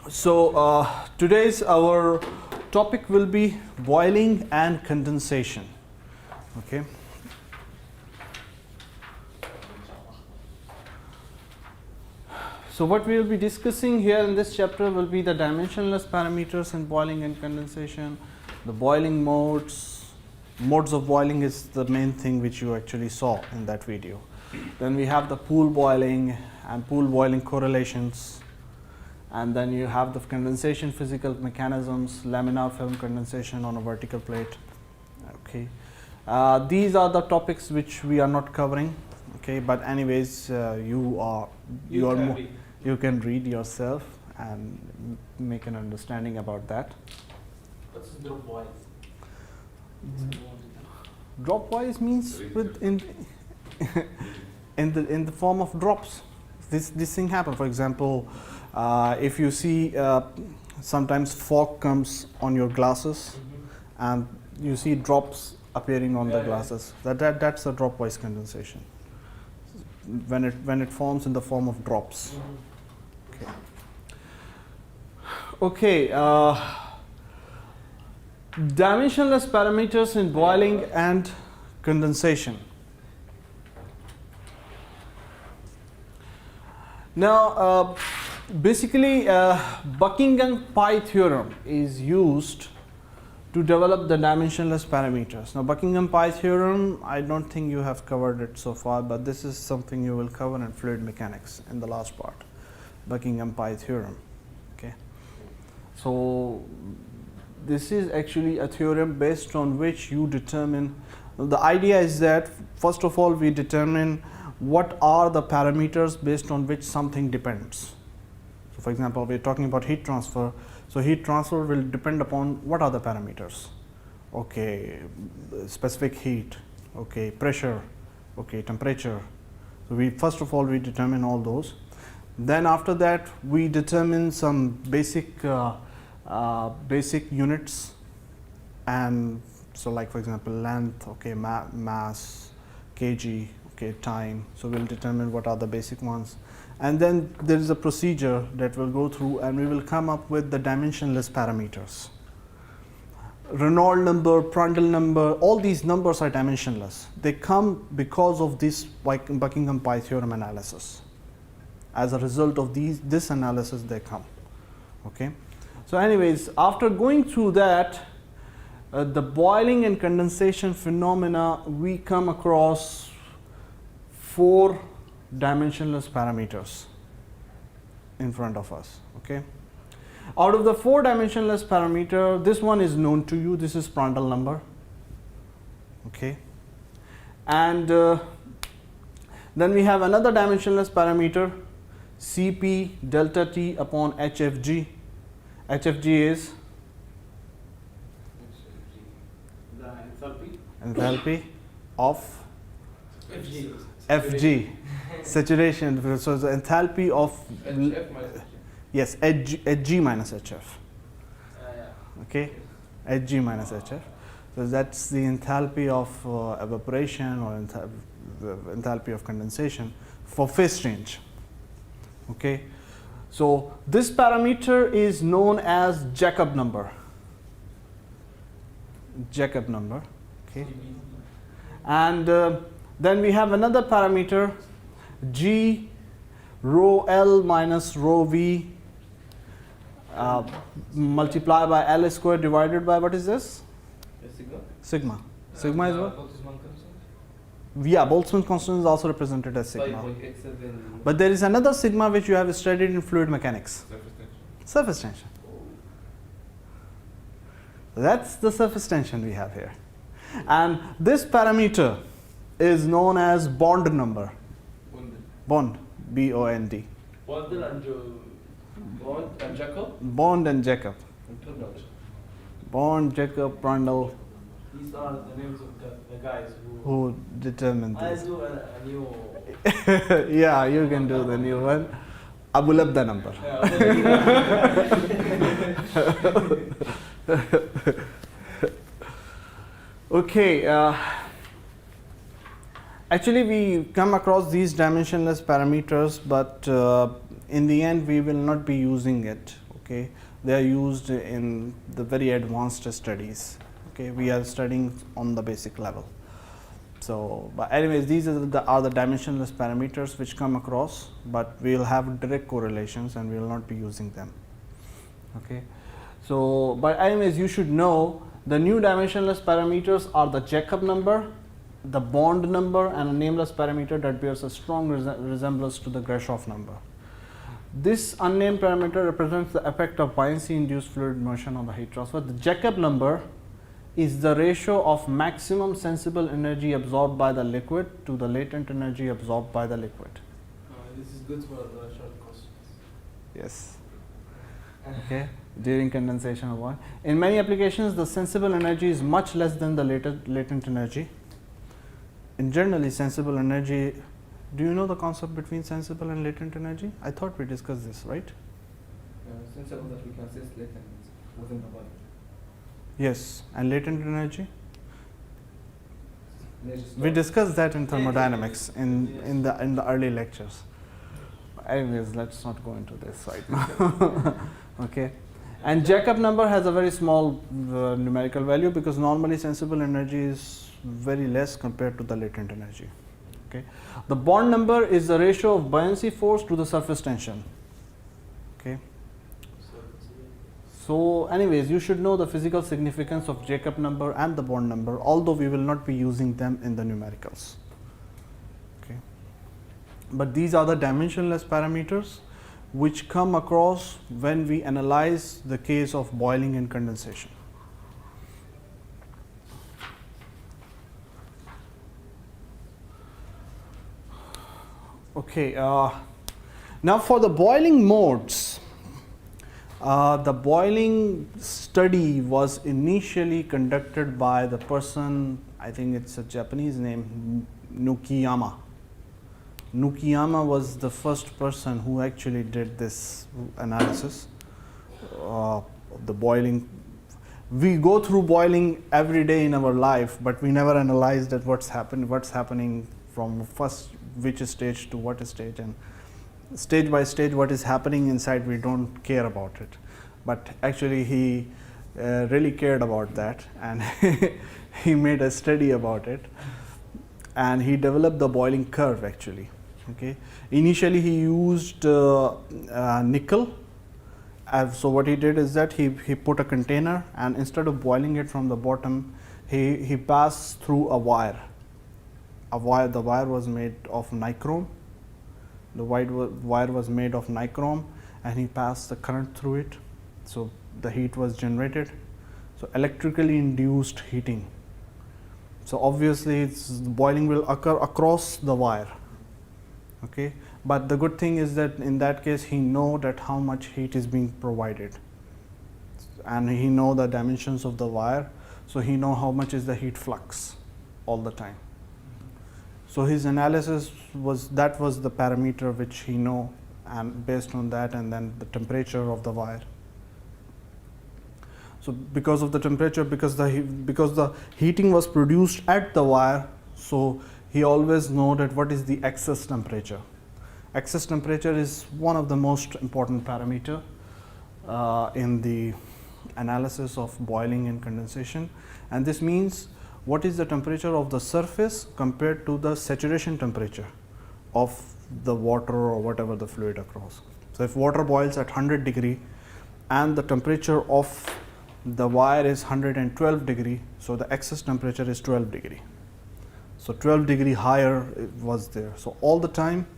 So today's our topic will be boiling and condensation. Okay. So what we will be discussing here in this chapter will be the dimensionless parameters in boiling and condensation, the boiling modes of boiling is the main thing which you actually saw in that video. Then we have the pool boiling and pool boiling correlations, and then you have the condensation physical mechanisms, laminar film condensation on a vertical plate. Okay, these are the topics which we are not covering. Okay, but anyways, you can read yourself and make an understanding about that. What's dropwise? Dropwise means in the form of drops. This thing happens. For example, if you see sometimes fog comes on your glasses, and you see drops appearing on the glasses. That's a dropwise condensation. When it forms in the form of drops. Okay. Dimensionless parameters in boiling and condensation. Now, basically, Buckingham pi theorem is used to develop the dimensionless parameters. Now, Buckingham pi theorem, I don't think you have covered it so far, but this is something you will cover in fluid mechanics in the last part. Buckingham pi theorem. Okay. So this is actually a theorem based on which you determine. The idea is that first of all we determine what are the parameters based on which something depends. So for example, we are talking about heat transfer. So heat transfer will depend upon what are the parameters. Okay, specific heat, okay, pressure, okay, temperature. So we first of all we determine all those. Then after that we determine some basic units, and so like for example length, okay, mass, kg, okay, time. So we'll determine what are the basic ones, and then there is a procedure that we'll go through and we will come up with the dimensionless parameters. Reynolds number, Prandtl number, all these numbers are dimensionless. They come because of this Buckingham pi theorem analysis. As a result of this analysis they come. Okay. So anyways, after going through that, the boiling and condensation phenomena, we come across 4 dimensionless parameters in front of us. Okay. Out of the 4 dimensionless parameter, this one is known to you. This is Prandtl number. Okay. And then we have another dimensionless parameter, Cp delta T upon HFG. HFG is the enthalpy of Fg, saturation. So the enthalpy of HF minus yes, Hg minus HF. Okay, Hg minus HF. So that's the enthalpy of evaporation or enthalpy of condensation for phase change. Okay. So this parameter is known as Jacob number. Jacob number. Okay. And then we have another parameter, G rho L minus rho V multiplied by L square divided by what is this? sigma. Sigma. Sigma is what? Boltzmann constant. Yeah, Boltzmann constant is also represented as sigma. 5.87. But there is another sigma which you have studied in fluid mechanics. Surface tension. That's the surface tension we have here. And this parameter is known as bond number. Bond, B-O-N-D. Bond and Jacob. Bond and Jacob. And Bond, Jacob, Prandtl, these are the names of the guys who determined I this. do a new. Yeah, you can do the new one. Abu Labda number. Okay. Actually, we come across these dimensionless parameters, but in the end, we will not be using it. Okay, they are used in the very advanced studies. Okay, we are studying on the basic level. So, but anyways, these are the dimensionless parameters which come across, but we will have direct correlations and we will not be using them. Okay, so but anyways, you should know the new dimensionless parameters are the Jacob number, the bond number, and a nameless parameter that bears a strong resemblance to the Grashof number. This unnamed parameter represents the effect of buoyancy induced fluid motion on the heat transfer. The Jacob number is the ratio of maximum sensible energy absorbed by the liquid to the latent energy absorbed by the liquid. This is good for the short questions. Yes. Okay. During condensation of oil. In many applications, the sensible energy is much less than the latent energy. In generally, sensible energy. Do you know the concept between sensible and latent energy? I thought we discussed this, right? Sensible that we can sense latent within the body. Yes. And latent energy? They just We stop. discussed that in thermodynamics in the early lectures. Anyways, let's not go into this right now. Okay. And Jacob number has a very small numerical value because normally sensible energy is very less compared to the latent energy. Okay. The bond number is the ratio of buoyancy force to the surface tension. Okay. So anyways, you should know the physical significance of Jacob number and the bond number, although we will not be using them in the numericals. Okay. But these are the dimensionless parameters which come across when we analyze the case of boiling and condensation. Okay, now for the boiling modes, the boiling study was initially conducted by the person, I think it's a Japanese name, Nukiyama. Nukiyama was the first person who actually did this analysis of the boiling. We go through boiling every day in our life, but we never analyze that what's happening from first which stage to what stage, and stage by stage what is happening inside we don't care about it. But actually he really cared about that, and he made a study about it, and he developed the boiling curve actually. Okay. Initially he used nickel. So what he did is that he put a container, and instead of boiling it from the bottom, he passed through a wire. The wire was made of nichrome. The wire was made of nichrome, and he passed the current through it. So the heat was generated. So electrically induced heating. So obviously boiling will occur across the wire. Okay, but the good thing is that in that case he know that how much heat is being provided, and he know the dimensions of the wire, so he know how much is the heat flux all the time. So his analysis was the parameter which he know, and based on that, and then the temperature of the wire. So because of the temperature, because the heating was produced at the wire, so he always know that what is the excess temperature. Excess temperature is one of the most important parameter in the analysis of boiling and condensation, and this means what is the temperature of the surface compared to the saturation temperature of the water or whatever the fluid across. So if water boils at 100 degree and the temperature of the wire is 112 degree, so the excess temperature is 12 degree. So 12 degree higher was there. So all the time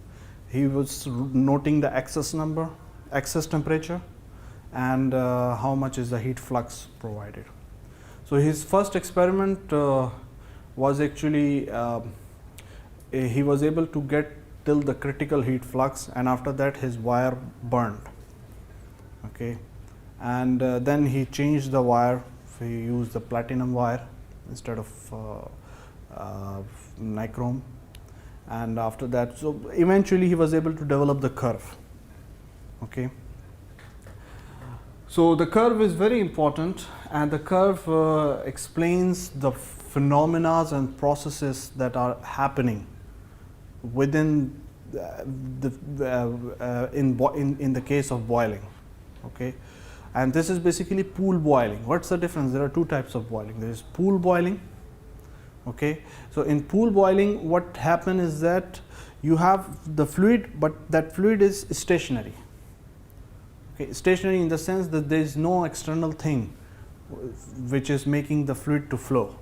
he was noting the excess number, excess temperature, and how much is the heat flux provided. So his first experiment was actually he was able to get till the critical heat flux, and after that his wire burned. Okay, and then he changed the wire. He used the platinum wire instead of nichrome, and after that, so eventually he was able to develop the curve. Okay, so the curve is very important, and the curve explains the phenomena and processes that are happening within in the case of boiling. Okay, and this is basically pool boiling. What's the difference? There are two types of boiling. There is pool boiling. Okay, so in pool boiling, what happens is that you have the fluid, but that fluid is stationary. Okay, stationary in the sense that there is no external thing which is making the fluid to flow.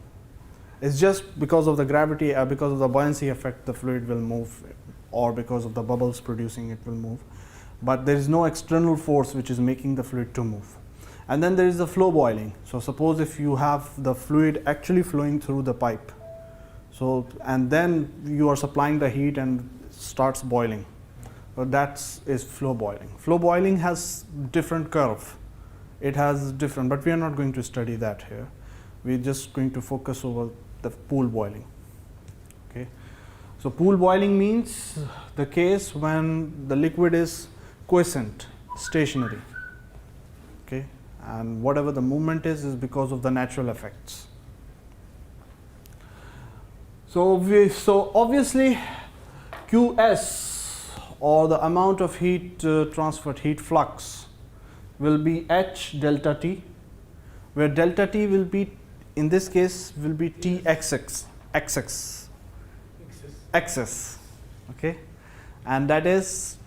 It's just because of the gravity, because of the buoyancy effect, the fluid will move, or because of the bubbles producing it will move. But there is no external force which is making the fluid to move. And then there is the flow boiling. So suppose if you have the fluid actually flowing through the pipe, so and then you are supplying the heat and starts boiling. So that is flow boiling. Flow boiling has different curve. It has different, but we are not going to study that here. We're just going to focus over the pool boiling. Okay, so pool boiling means the case when the liquid is quiescent, stationary. Okay, and whatever the movement is because of the natural effects. So obviously QS, or the amount of heat transferred, heat flux, will be H delta T, where delta T will be, in this case, will be Txx, excess, okay, and that is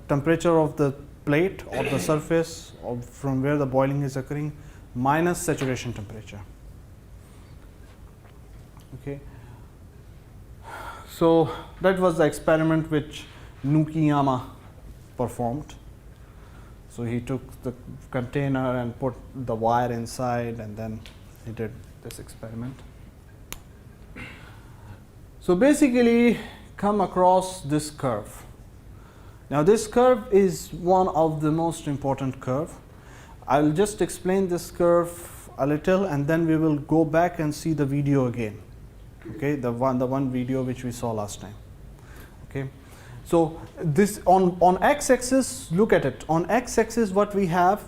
temperature of the plate or the surface or from where the boiling is occurring minus saturation temperature. Okay, so that was the experiment which Nukiyama performed. So he took the container and put the wire inside, and then he did this experiment. So basically come across this curve. Now this curve is one of the most important curve. I'll just explain this curve a little, and then we will go back and see the video again. Okay, the one video which we saw last time. Okay, so this on x-axis, look at it. On x-axis, what we have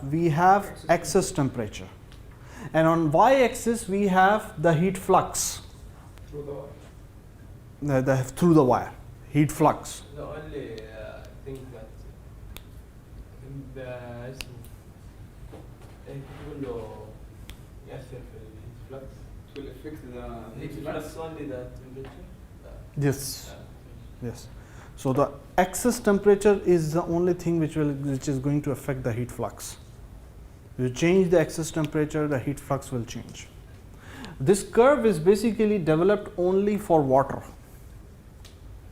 excess temperature, and on y-axis we have the heat flux Through the wire. through the wire, heat flux. The only thing that كله يأثر في الهيت فلكس. It will affect the Heat flux only the temperature. Yes, yes. So the excess temperature is the only thing which is going to affect the heat flux. You change the excess temperature, the heat flux will change. This curve is basically developed only for water.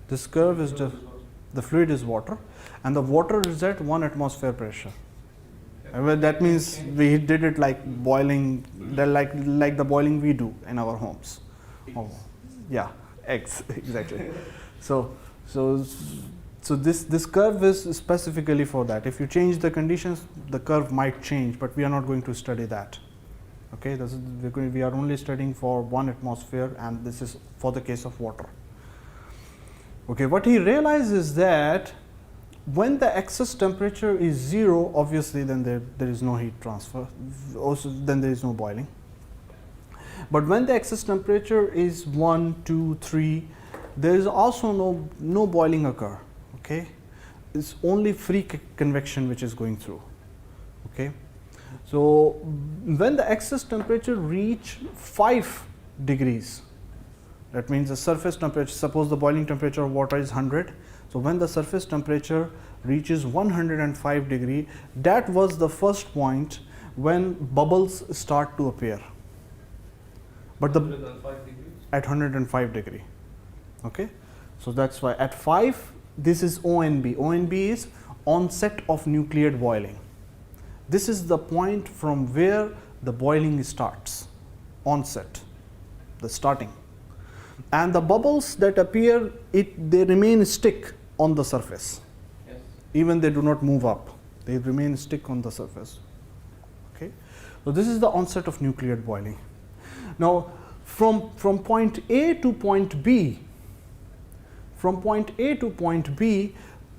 This curve is the fluid is water, and the water is at 1 atmosphere pressure. Well, that means we did it like boiling, like the boiling we do in our homes. Oh, yeah, eggs exactly. So this curve is specifically for that. If you change the conditions, the curve might change, but we are not going to study that. Okay, we are only studying for 1 atmosphere, and this is for the case of water. Okay, what he realized is that when the excess temperature is 0, obviously then there is no heat transfer, also then there is no boiling. But when the excess temperature is 1, 2, 3, there is also no boiling occur. Okay, it's only free convection which is going through. Okay, so when the excess temperature reach 5 degrees, that means the surface temperature, suppose the boiling temperature of water is 100. So when the surface temperature reaches 105 degree, that was the first point when bubbles start to appear. But the 105 degrees? At 105 degree. Okay, so that's why at 5, this is ONB. ONB is onset of nuclear boiling. This is the point from where the boiling starts, onset, the starting. And the bubbles that appear, they remain stick on the surface. Yes. Even they do not move up, they remain stick on the surface. Okay, so this is the onset of nuclear boiling. Now from point A to point B,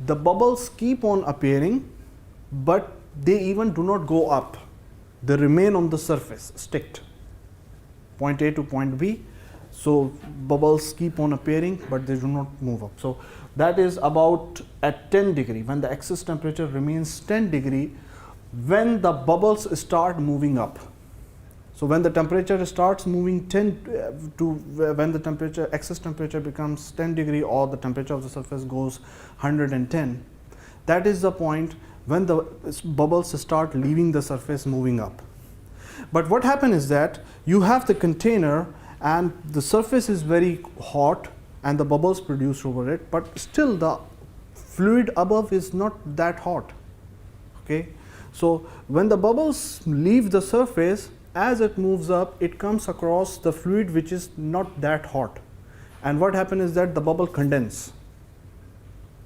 the bubbles keep on appearing, but they even do not go up. They remain on the surface, sticked. Point A to point B, so bubbles keep on appearing, but they do not move up. So that is about at 10 degree. When the excess temperature remains 10 degree, when the bubbles start moving up. So when the temperature starts moving 10 to when the temperature, excess temperature becomes 10 degree, or the temperature of the surface goes 110, that is the point when the bubbles start leaving the surface, moving up. But what happens is that you have the container and the surface is very hot and the bubbles produced over it, but still the fluid above is not that hot. Okay, so when the bubbles leave the surface, as it moves up, it comes across the fluid which is not that hot, and what happens is that the bubble condense.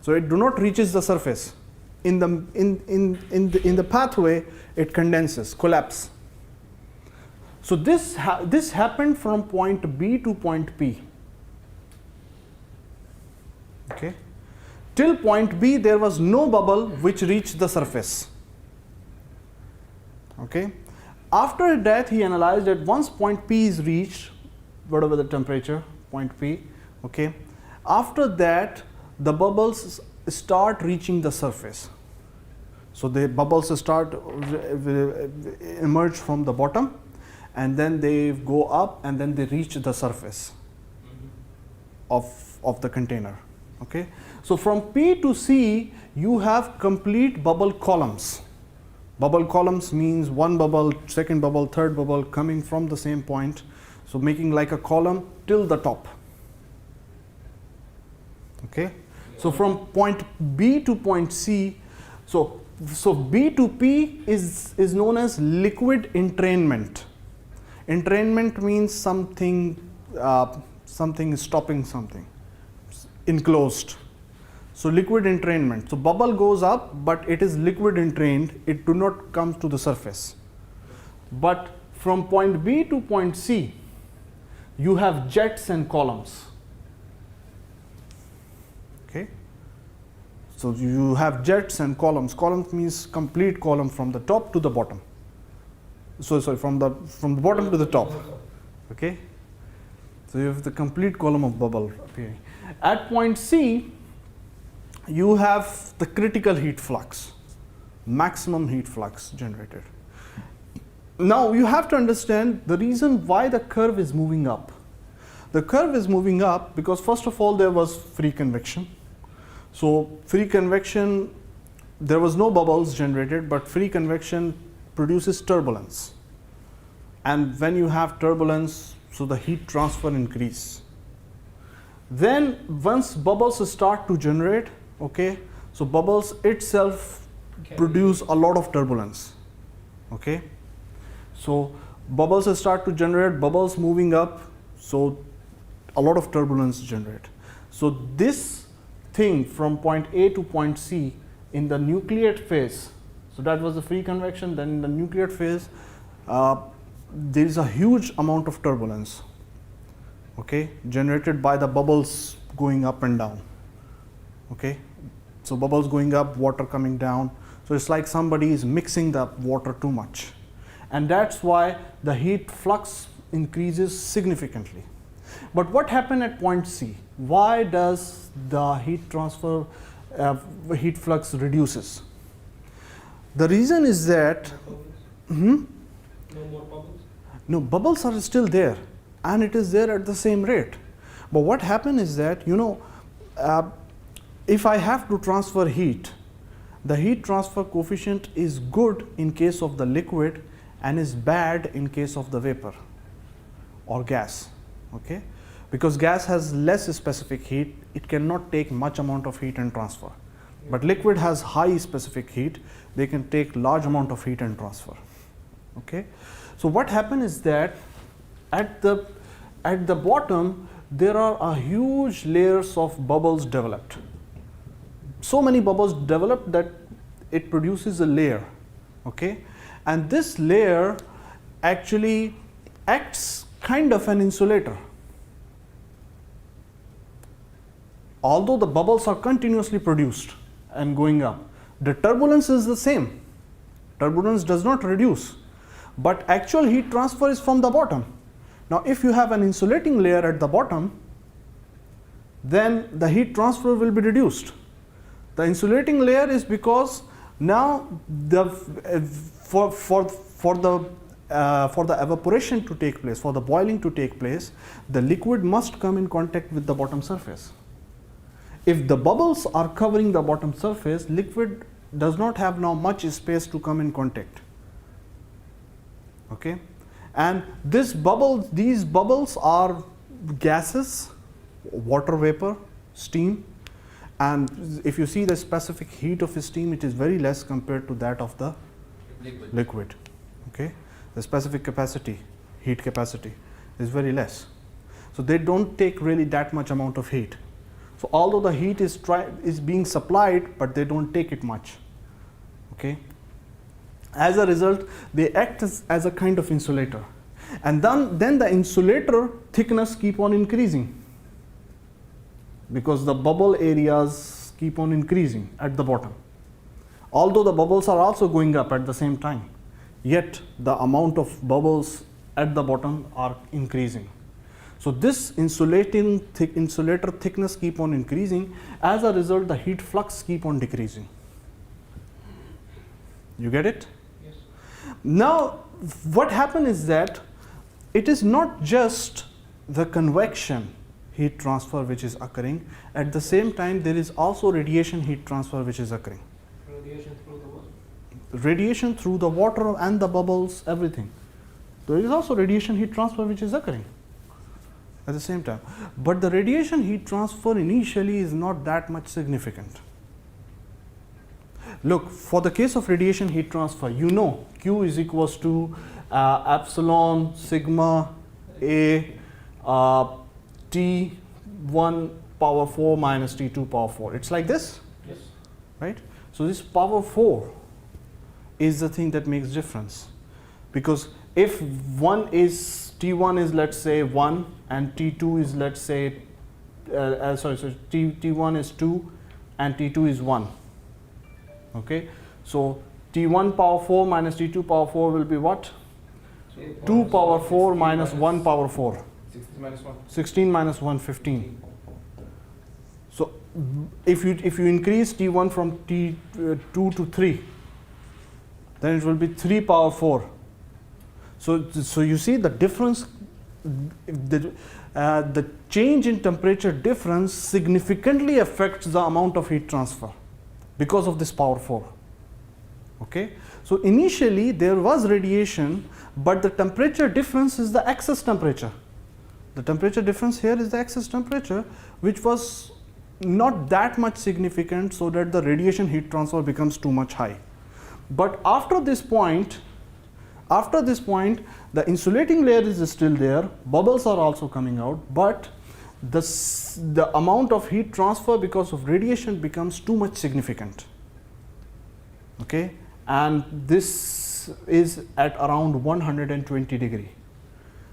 So it do not reaches the surface. In the pathway, it condenses, collapse. So this happened from point B to point P. Okay, till point B there was no bubble which reached the surface. Okay. After that, he analyzed that once point P is reached, whatever the temperature, point P, okay, after that, the bubbles start reaching the surface. So the bubbles start emerge from the bottom, and then they go up, and then they reach the surface of the container. Okay. So from P to C, you have complete bubble columns. Bubble columns means one bubble, second bubble, third bubble coming from the same point. So making like a column till the top. Okay. So from point B to point C, so B to P is known as liquid entrainment. Entrainment means something is stopping something, enclosed. So liquid entrainment. So bubble goes up, but it is liquid entrained. It do not come to the surface. But from point B to point C, you have jets and columns. Okay. So you have jets and columns. Columns means complete column from the top to the bottom. So sorry, from the bottom to the top. Okay. So you have the complete column of bubble appearing. At point C, you have the critical heat flux, maximum heat flux generated. Now you have to understand the reason why the curve is moving up. The curve is moving up because first of all there was free convection. So free convection, there was no bubbles generated, but free convection produces turbulence. And when you have turbulence, so the heat transfer increase. Then once bubbles start to generate, okay, so bubbles itself produce a lot of turbulence. Okay, so bubbles start to generate, bubbles moving up, so a lot of turbulence generate. So this thing from point A to point C in the nucleate phase, so that was the free convection. Then in the nucleate phase, there is a huge amount of turbulence, okay, generated by the bubbles going up and down. Okay, so bubbles going up, water coming down. So it's like somebody is mixing the water too much, and that's why the heat flux increases significantly. But what happened at point C? Why does the heat transfer, heat flux reduces? The reason is that No more bubbles? no, bubbles are still there, and it is there at the same rate. But what happened is that, you know, if I have to transfer heat, the heat transfer coefficient is good in case of the liquid and is bad in case of the vapor or gas. Okay, because gas has less specific heat, it cannot take much amount of heat and transfer. But liquid has high specific heat, they can take large amount of heat and transfer. Okay, so what happened is that at the bottom there are a huge layers of bubbles developed. So many bubbles developed that it produces a layer. Okay, and this layer actually acts kind of an insulator. Although the bubbles are continuously produced and going up, the turbulence is the same. Turbulence does not reduce, but actual heat transfer is from the bottom. Now if you have an insulating layer at the bottom, then the heat transfer will be reduced. The insulating layer is because Now, for the evaporation to take place, for the boiling to take place, the liquid must come in contact with the bottom surface. If the bubbles are covering the bottom surface, liquid does not have now much space to come in contact. Okay, and these bubbles are gases, water vapor, steam, and if you see the specific heat of steam, it is very less compared to that of the liquid. Okay, the specific capacity, heat capacity, is very less. So they don't take really that much amount of heat. So although the heat is being supplied, but they don't take it much. Okay. As a result, they act as a kind of insulator, and then the insulator thickness keep on increasing, because the bubble areas keep on increasing at the bottom. Although the bubbles are also going up at the same time, yet the amount of bubbles at the bottom are increasing. So this insulator thickness keep on increasing. As a result, the heat flux keep on decreasing. You get it? Yes. Now, what happens is that it is not just the convection heat transfer which is occurring. At the same time, there is also radiation heat transfer which is occurring. Radiation through the water. Radiation through the water and the bubbles, everything. There is also radiation heat transfer which is occurring at the same time. But the radiation heat transfer initially is not that much significant. Look, for the case of radiation heat transfer, you know Q is equals to epsilon sigma A T1 power 4 minus T2 power 4. It's like this, Yes. right? So this power 4 is the thing that makes difference, because if T1 is, let's say, 1 and T2 is, let's say, T1 is 2 and T2 is 1. Okay, so T1 power 4 minus T2 power 4 will be what? 2 power 4 minus 1 power 4. 16 minus 1. 16 minus 1, 15. So if you increase T1 from T2 to 3, then it will be 3 power 4. So you see the difference, the change in temperature difference significantly affects the amount of heat transfer because of this power 4. Okay, so initially there was radiation, but the temperature difference is the excess temperature. The temperature difference here is the excess temperature, which was not that much significant, so that the radiation heat transfer becomes too much high. But after this point, the insulating layer is still there, bubbles are also coming out, but the amount of heat transfer because of radiation becomes too much significant. Okay, and this is at around 120 degree.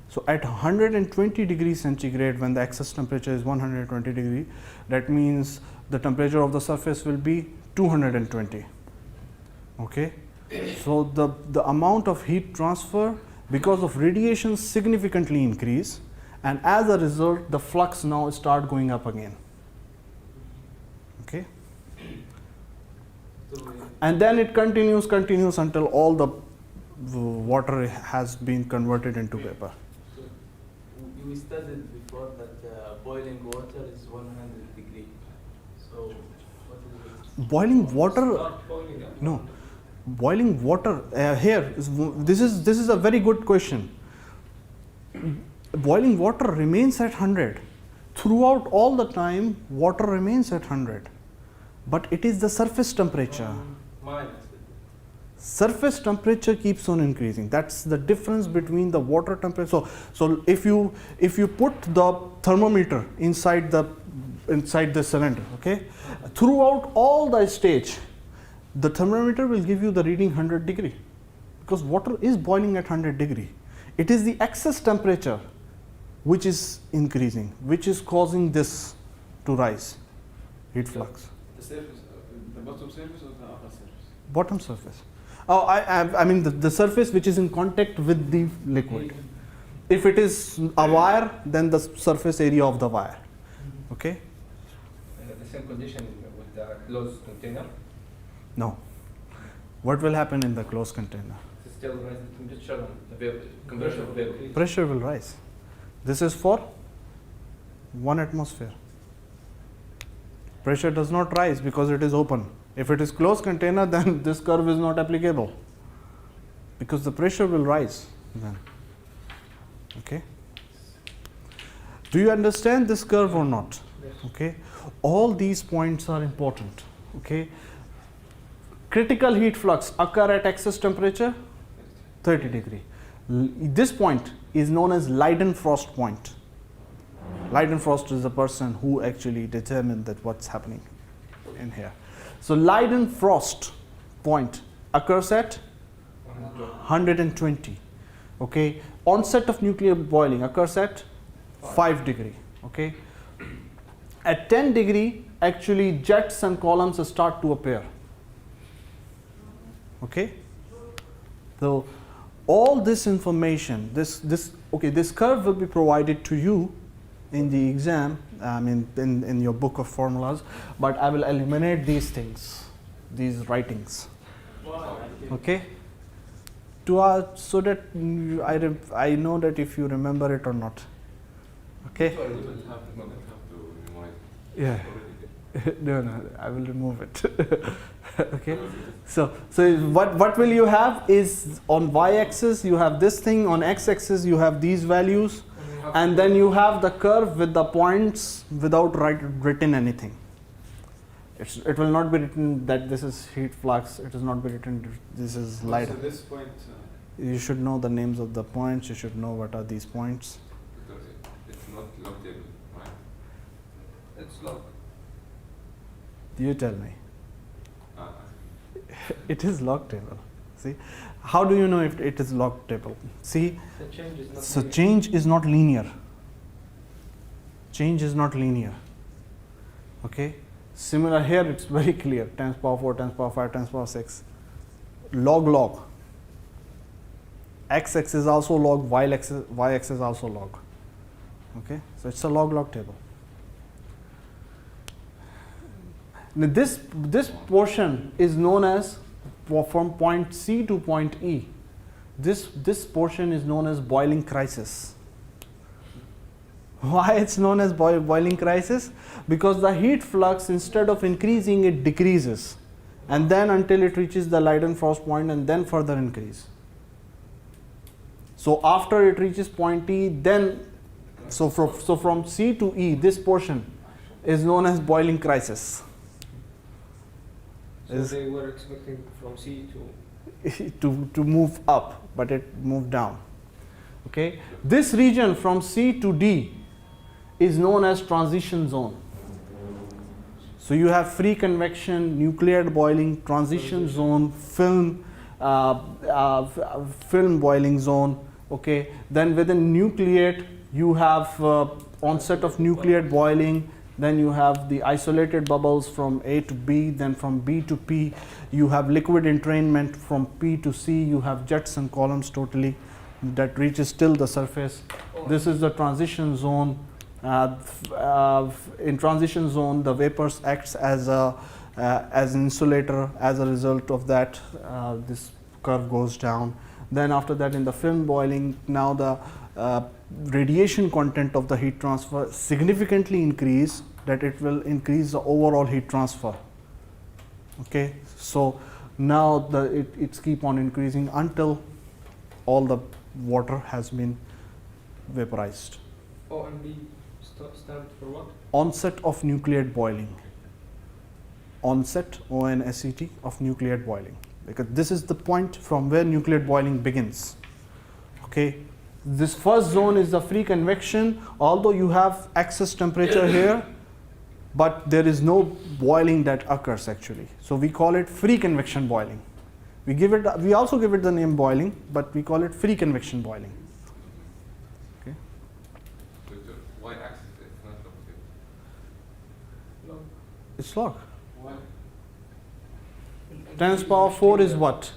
So at 120 degrees centigrade, when the excess temperature is 120 degree, that means the temperature of the surface will be 220. Okay, so the amount of heat transfer because of radiation significantly increase, and as a result the flux now start going up again. Okay, and then it continues until all the water has been converted into vapor. So you studied before that boiling water is 100 degree. So what is it? Boiling water, Start boiling up. no, boiling water this is a very good question. Boiling water remains at 100 throughout all the time. Water remains at 100, but it is the surface temperature. Minus. Surface temperature keeps on increasing. That's the difference between the water temperature. So if you put the thermometer inside the cylinder, okay, throughout all the stage, the thermometer will give you the reading 100 degree, because water is boiling at 100 degree. It is the excess temperature which is increasing, which is causing this to rise, heat flux. The surface, the bottom surface or the upper surface? Bottom surface. Oh, I mean the surface which is in contact with the liquid. If it is a wire, then the surface area of the wire. Okay? The same condition with the closed container? No. What will happen in the closed container? It's still rising temperature and the vapor, conversion of vapor. Pressure will rise. This is for 1 atmosphere. Pressure does not rise because it is open. If it is closed container, then this curve is not applicable because the pressure will rise then. Okay. Do you understand this curve or not? Yes. Okay. All these points are important. Okay. Critical heat flux occur at excess temperature 30 degree. This point is known as Leidenfrost point. Leidenfrost is the person who actually determined that what's happening in here. So Leidenfrost point occurs at 120. Okay. Onset of nuclear boiling occurs at 5 degree. Okay. At 10 degree, actually jets and columns start to appear. Okay. So all this information, this curve will be provided to you in the exam, in your book of formulas, but I will eliminate these things, these writings. Okay. So that I know that if you remember it or not. Okay. You will have to memorize Yeah. already. No, I will remove it. Okay. So what will you have is on y-axis you have this thing, on x-axis you have these values, and then you have the curve with the points without written anything. It will not be written that this is heat flux. It is not be written this is light. So this point, You should know the names of the points. You should know what are these points. because it's not log table, right? It's log. You tell me. Uh, It is log table. See, how do you know if it is log table? See, The change is not. so linear. change is not linear. Change is not linear. Okay. Similar here, it's very clear. 10 to the power 4, 10 to the power 5, 10 to the power 6. Log. X-axis also log. Y-axis also log. Okay. So it's a log table. Now this portion is known as from point C to point E. This portion is known as boiling crisis. Why it's known as boiling crisis? Because the heat flux, instead of increasing, it decreases, and then until it reaches the Leidenfrost point, and then further increase. So after it reaches point E, then so from C to E, this portion is known as boiling crisis. So they were expecting from C to. to move up, but it moved down. Okay, this region from C to D is known as transition zone. So you have free convection, nuclear boiling, transition zone, film boiling zone. Okay, then within nucleate you have onset of nuclear boiling. Then you have the isolated bubbles from A to B, then from B to P, you have liquid entrainment from P to C, you have jets and columns totally that reaches till the surface. This is the transition zone. In transition zone, the vapors acts as an insulator. As a result of that, this curve goes down. Then after that, in the film boiling, now the radiation content of the heat transfer significantly increase, that it will increase the overall heat transfer. Okay, so now it's keep on increasing until all the water has been vaporized. O and B stand for what? Onset of nuclear boiling. Onset, O-N-S-E-T, of nuclear boiling, because this is the point from where nuclear boiling begins. Okay, this first zone is the free convection, although you have excess temperature here, but there is no boiling that occurs actually. So we call it free convection boiling. We also give it the name boiling, but we call it free convection boiling. Okay. So the y-axis is not log table. Log. It's log. Why? 10 to the power 4 is what?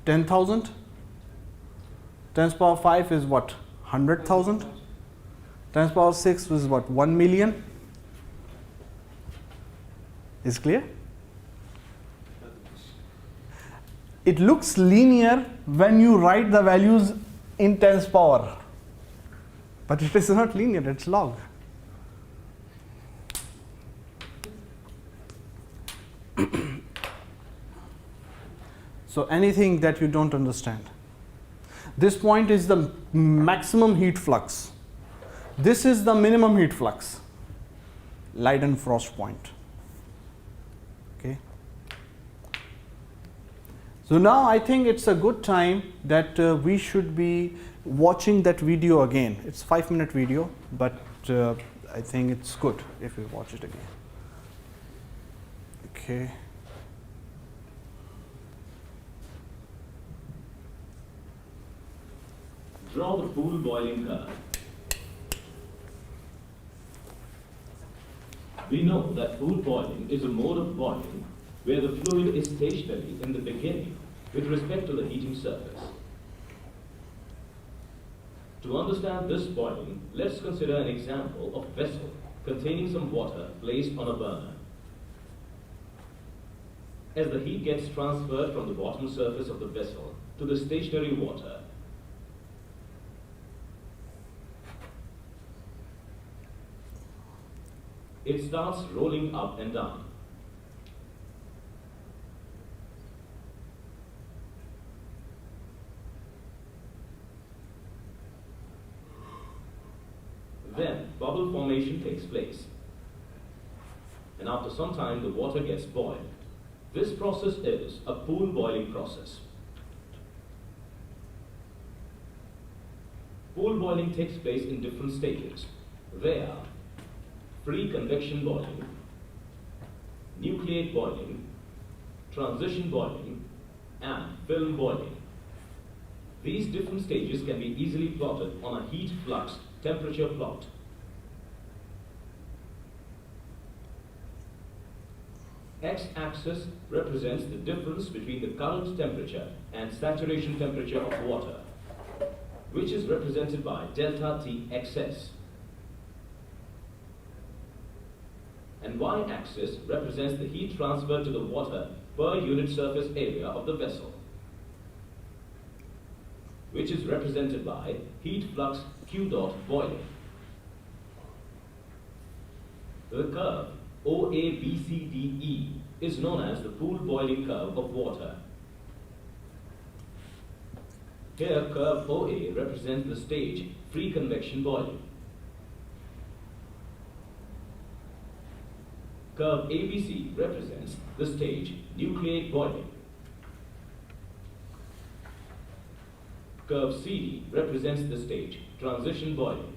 10,000? 10 to the power 5 is what? 100,000? 10 to the power 6 is what? 1 million? Is clear? It looks linear when you write the values in tens power, but it is not linear, it's log. So anything that you don't understand. This point is the maximum heat flux. This is the minimum heat flux, Leidenfrost point. Okay. So now I think it's a good time that we should be watching that video again. It's 5-minute video, but I think it's good if we watch it again. Okay. Draw the pool boiling curve. We know that pool boiling is a mode of boiling where the fluid is stationary in the beginning with respect to the heating surface. To understand this boiling, let's consider an example of vessel containing some water placed on a burner. As the heat gets transferred from the bottom surface of the vessel to the stationary water, it starts rolling up and down. Then bubble formation takes place. And after some time, the water gets boiled. This process is a pool boiling process. Pool boiling takes place in different stages. They are free convection boiling, nucleate boiling, transition boiling, and film boiling. These different stages can be easily plotted on a heat flux temperature plot. X-axis represents the difference between the current temperature and saturation temperature of water, which is represented by delta T excess. And y-axis represents the heat transferred to the water per unit surface area of the vessel, which is represented by heat flux Q dot boiling. The curve OABCDE is known as the pool boiling curve of water. Here, curve OA represents the stage free convection boiling. Curve ABC represents the stage nucleate boiling. Curve CD represents the stage transition boiling.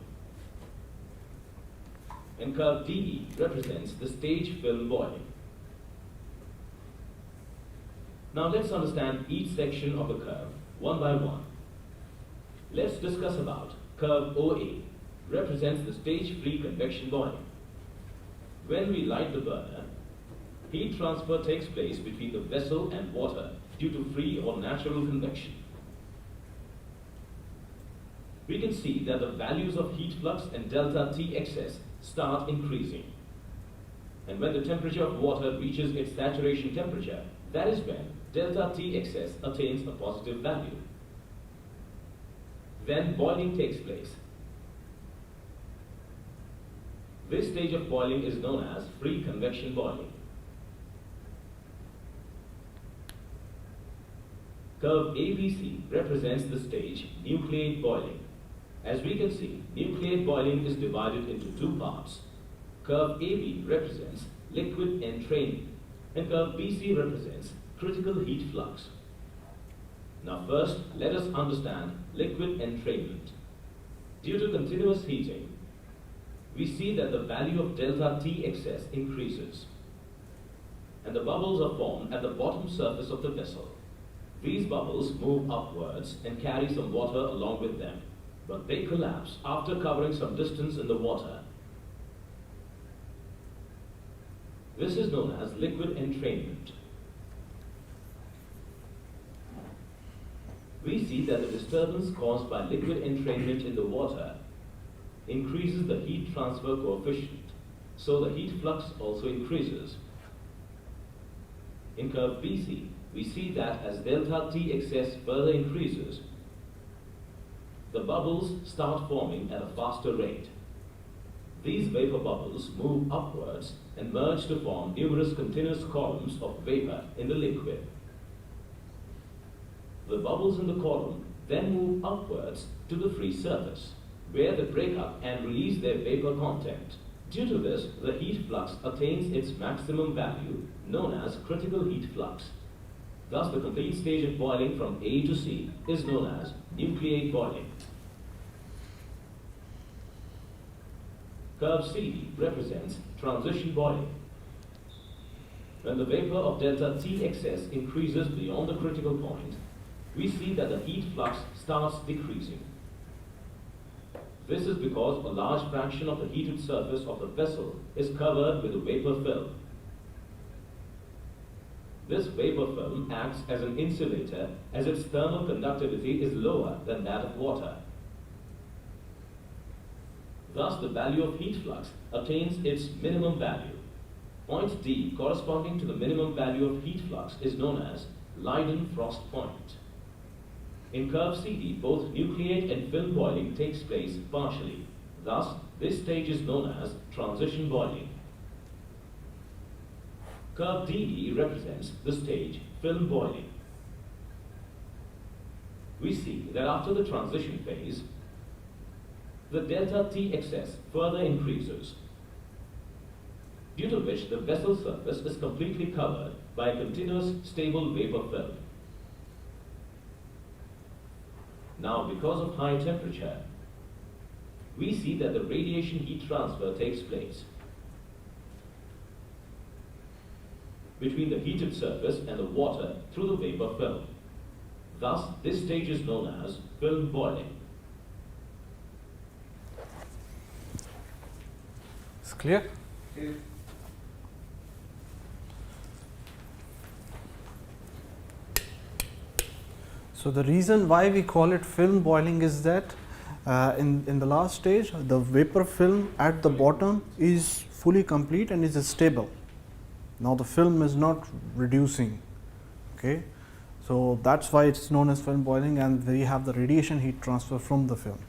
And curve DE represents the stage film boiling. Now let's understand each section of the curve one by one. Let's discuss about curve OA, represents the stage free convection boiling. When we light the burner, heat transfer takes place between the vessel and water due to free or natural convection. We can see that the values of heat flux and delta T excess start increasing. And when the temperature of water reaches its saturation temperature, that is when delta T excess attains a positive value. Then boiling takes place. This stage of boiling is known as free convection boiling. Curve ABC represents the stage nucleate boiling. As we can see, nucleate boiling is divided into two parts. Curve AB represents liquid entrainment, and curve BC represents critical heat flux. Now first, let us understand liquid entrainment. Due to continuous heating, we see that the value of delta T excess increases, and the bubbles are formed at the bottom surface of the vessel. These bubbles move upwards and carry some water along with them, but they collapse after covering some distance in the water. This is known as liquid entrainment. We see that the disturbance caused by liquid entrainment in the water increases the heat transfer coefficient, so the heat flux also increases. In curve BC, we see that as delta T excess further increases, the bubbles start forming at a faster rate. These vapor bubbles move upwards and merge to form numerous continuous columns of vapor in the liquid. The bubbles in the column then move upwards to the free surface, where they break up and release their vapor content. Due to this, the heat flux attains its maximum value, known as critical heat flux. Thus, the complete stage of boiling from A to C is known as nucleate boiling. Curve CD represents transition boiling. When the vapor of delta T excess increases beyond the critical point, we see that the heat flux starts decreasing. This is because a large fraction of the heated surface of the vessel is covered with a vapor film. This vapor film acts as an insulator as its thermal conductivity is lower than that of water. Thus, the value of heat flux attains its minimum value. Point D corresponding to the minimum value of heat flux is known as Leiden-Frost point. In curve CD, both nucleate and film boiling takes place partially. Thus, this stage is known as transition boiling. Curve DD represents the stage film boiling. We see that after the transition phase, the delta T excess further increases, due to which the vessel surface is completely covered by a continuous stable vapor film. Now, because of high temperature, we see that the radiation heat transfer takes place between the heated surface and the water through the vapor film. Thus, this stage is known as film boiling. It's clear? If So the reason why we call it film boiling is that in the last stage, the vapor film at the bottom is fully complete and is stable. Now the film is not reducing, okay? So that's why it's known as film boiling, and we have the radiation heat transfer from the film.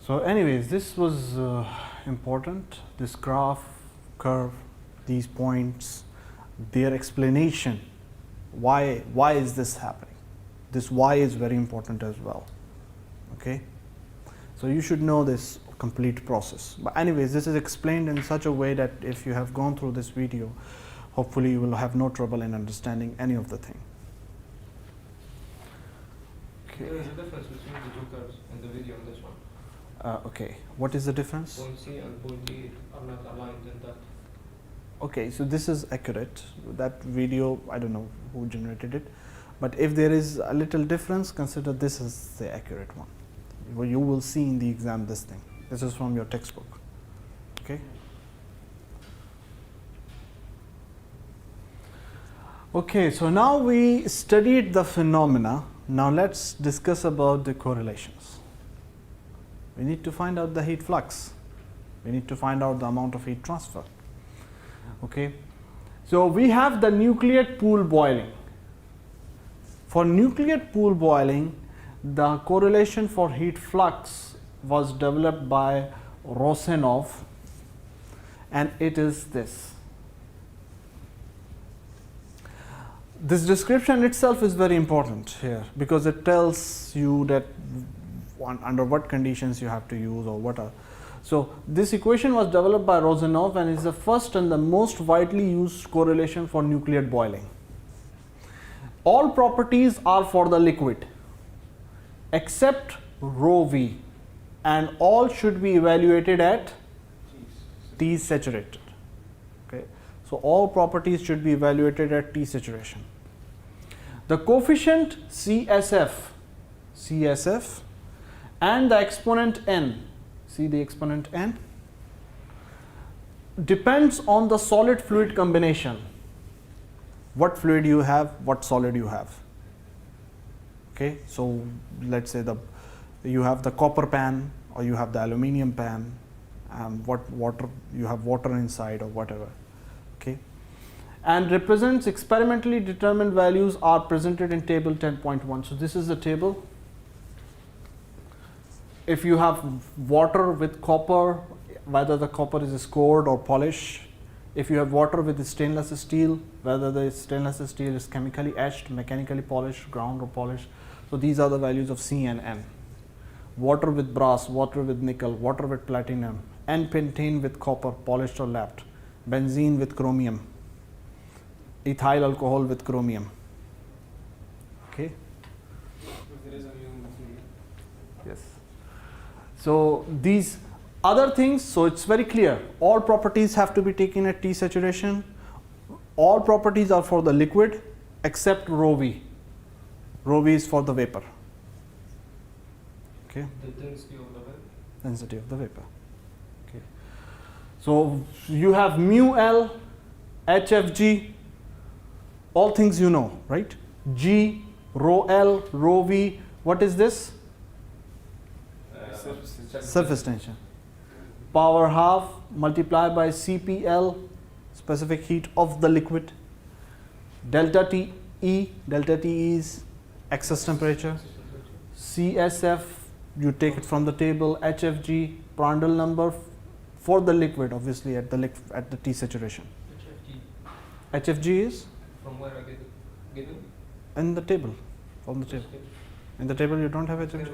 So anyways, this was important, this graph, curve, these points, their explanation. Why is this happening? This why is very important as well, okay? So you should know this complete process. But anyways, this is explained in such a way that if you have gone through this video, hopefully you will have no trouble in understanding any of the thing. there is a difference between the two curves in the video and this one. Okay, what is the difference? Point C and point E are not aligned in that. Okay, so this is accurate. That video, I don't know who generated it, but if there is a little difference, consider this is the accurate one. You will see in the exam this thing. This is from your textbook. Okay. Okay, so now we studied the phenomena. Now let's discuss about the correlations. We need to find out the heat flux. We need to find out the amount of heat transfer. Okay, so we have the nucleate pool boiling. For nucleate pool boiling, the correlation for heat flux was developed by Rosenov, and it is this. This description itself is very important here because it tells you that under what conditions you have to use or what are. So this equation was developed by Rosenov and is the first and the most widely used correlation for nucleate boiling. All properties are for the liquid except rho V, and all should be evaluated at T saturated. Okay, so all properties should be evaluated at T saturation. The coefficient CSF and the exponent n, see the exponent n, depends on the solid fluid combination. What fluid you have, what solid you have. Okay, so let's say you have the copper pan or you have the aluminium pan, what water you have water inside or whatever. Okay, and represents experimentally determined values are presented in table 10.1. So this is the table. If you have water with copper, whether the copper is scored or polished. If you have water with stainless steel, whether the stainless steel is chemically etched, mechanically polished, ground or polished. So these are the values of C and N. Water with brass, water with nickel, water with platinum, N-pentane with copper, polished or lapped, benzene with chromium, ethyl alcohol with chromium. Okay. Yes. So these other things, so it's very clear. All properties have to be taken at T saturation. All properties are for the liquid except rho V. Rho V is for the vapor. Okay. The density of the vapor. Density of the vapor. Okay. So you have mu L, HFG, all things you know, right? G, rho L, rho V. What is this? Surface tension. Power half multiplied by CPL, specific heat of the liquid. Delta T E is excess temperature. CSF, you take it from the table. HFG, Prandtl number for the liquid, obviously at the T saturation. HFG is From where I get it? in the table, from the table. In the table you don't have HFG.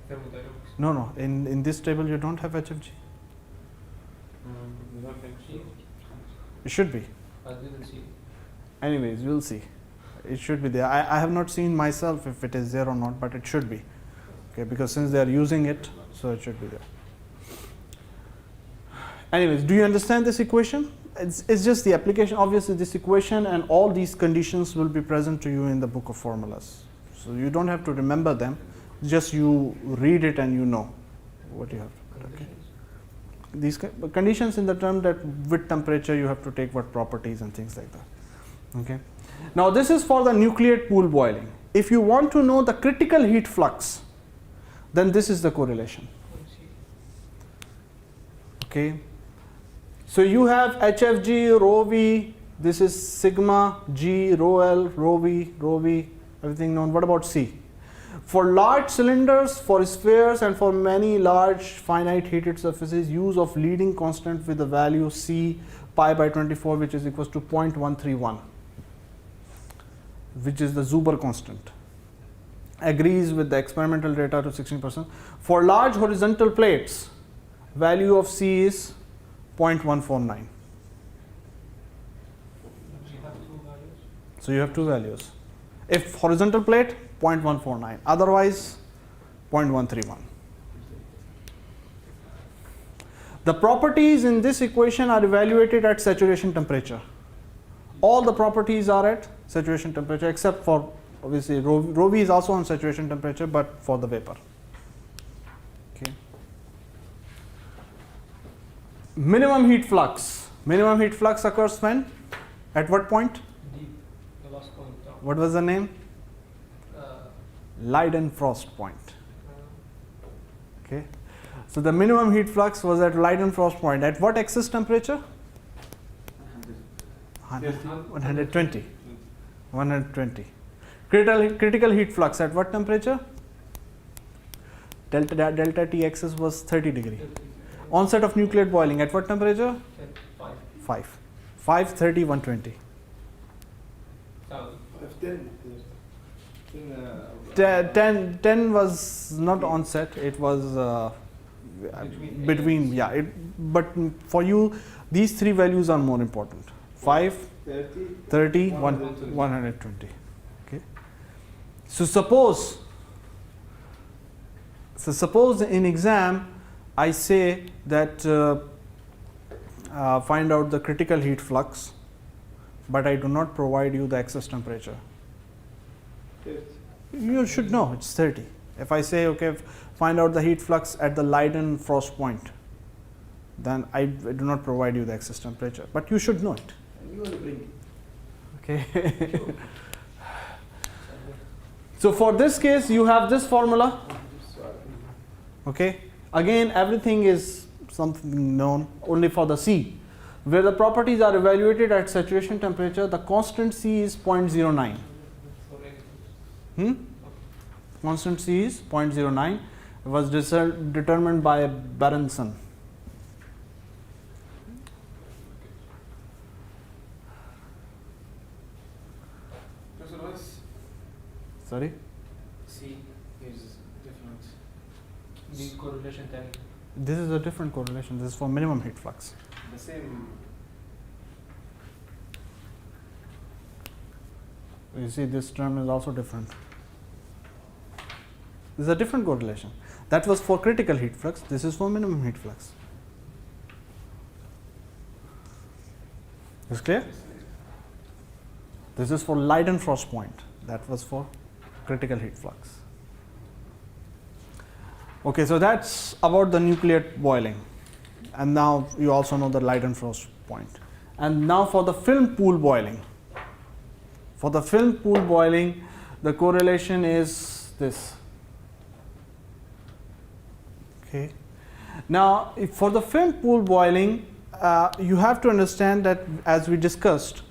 Thermodynamics. No, in this table you don't have HFG. It should be. I didn't see it. Anyways, we'll see. It should be there. I have not seen myself if it is there or not, but it should be. Okay, because since they are using it, so it should be there. Anyways, do you understand this equation? It's just the application. Obviously, this equation and all these conditions will be present to you in the book of formulas. So you don't have to remember them. Just you read it and you know what you have. Okay. These conditions in the term that with temperature you have to take what properties and things like that. Okay. Now this is for the nucleate pool boiling. If you want to know the critical heat flux, then this is the correlation. Okay. So you have HFG, rho V, this is sigma, G, rho L, rho V, everything known. What about C? For large cylinders, for spheres, and for many large finite heated surfaces, use of leading constant with the value C pi by 24, which is equals to 0.131, which is the Zuber constant. Agrees with the experimental data to 16%. For large horizontal plates, value of C is 0.149. So you have two values. If horizontal plate, 0.149. Otherwise, 0.131. The properties in this equation are evaluated at saturation temperature. All the properties are at saturation temperature except for, obviously, rho V is also on saturation temperature, but for the vapor. Okay. Minimum heat flux. Minimum heat flux occurs when? At what point? The last point down. What was the name? Leidenfrost point. Okay. So the minimum heat flux was at Leidenfrost point. At what excess temperature? 120. 120. Critical heat flux at what temperature? Delta T excess was 30 degree. Onset of nucleate boiling at what temperature? 5. 530, 120. 10 was not onset, it was between, yeah. But for you, these three values are more important. 5, 30, 120. Okay. So suppose in exam, I say that find out the critical heat flux, but I do not provide you the excess temperature. You should know it's 30. If I say, okay, find out the heat flux at the Leidenfrost point, then I do not provide you the excess temperature, but you should know it. You want to bring Okay. So for this case, you have this formula. Okay. Again, everything is something known only for the C. where the properties are evaluated at saturation temperature, the constant C is 0.09. Constant C is 0.09. It was determined by Berenson. Professor, what's Sorry? C is different? The correlation term, This is a different correlation. This is for minimum heat flux. the same. You see, this term is also different. This is a different correlation. That was for critical heat flux. This is for minimum heat flux. Is clear? This is for Leidenfrost point. That was for critical heat flux. Okay, so that's about the nucleate boiling. And now you also know the Leidenfrost point. And now for the film pool boiling. For the film pool boiling, the correlation is this. Okay. Now, for the film pool boiling, you have to understand that, as we discussed,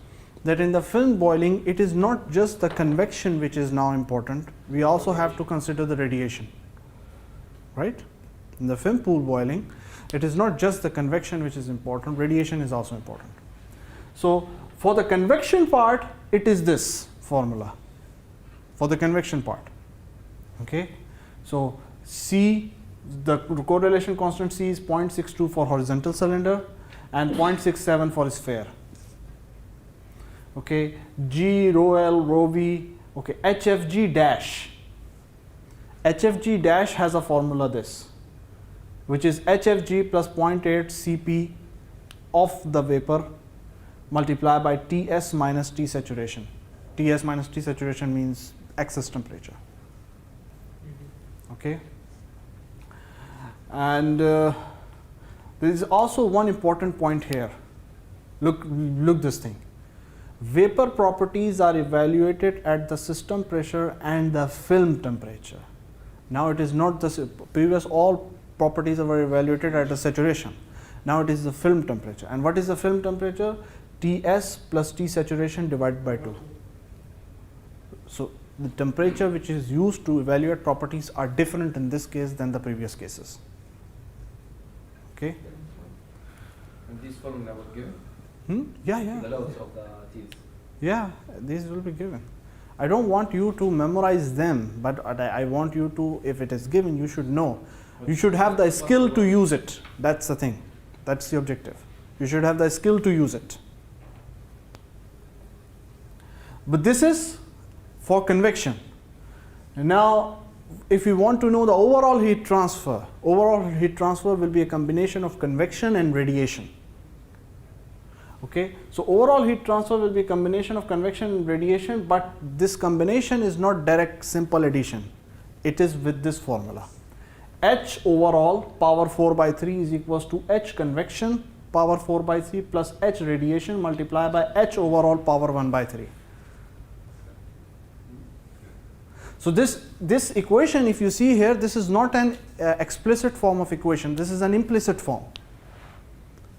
that in the film boiling, it is not just the convection which is now important. We also have to consider the radiation. Right? In the film pool boiling, it is not just the convection which is important, radiation is also important. So, for the convection part, it is this formula for the convection part. Okay? So, C, the correlation constant C is 0.62 for horizontal cylinder and 0.67 for sphere. Okay, G, rho L, rho V, okay, HFG dash. HFG dash has a formula this, which is HFG plus 0.8 Cp of the vapor multiplied by Ts minus T saturation. Ts minus T saturation means excess temperature. Okay. And there is also one important point here. Look this thing. Vapor properties are evaluated at the system pressure and the film temperature. Now it is not the previous, all properties were evaluated at the saturation. Now it is the film temperature. And what is the film temperature? Ts plus T saturation divided by 2. So the temperature which is used to evaluate properties are different in this case than the previous cases. Okay? And this formula was given? Yeah. The laws of the T's. Yeah, these will be given. I don't want you to memorize them, but I want you to, if it is given, you should know. You should have the skill to use it. That's the thing. That's the objective. You should have the skill to use it. But this is for convection. And now, if you want to know the overall heat transfer will be a combination of convection and radiation. Okay, so overall heat transfer will be a combination of convection and radiation, but this combination is not direct simple addition. It is with this formula. H overall power 4 by 3 is equals to H convection power 4 by 3 plus H radiation multiplied by H overall power 1 by 3. So this equation, if you see here, this is not an explicit form of equation. This is an implicit form.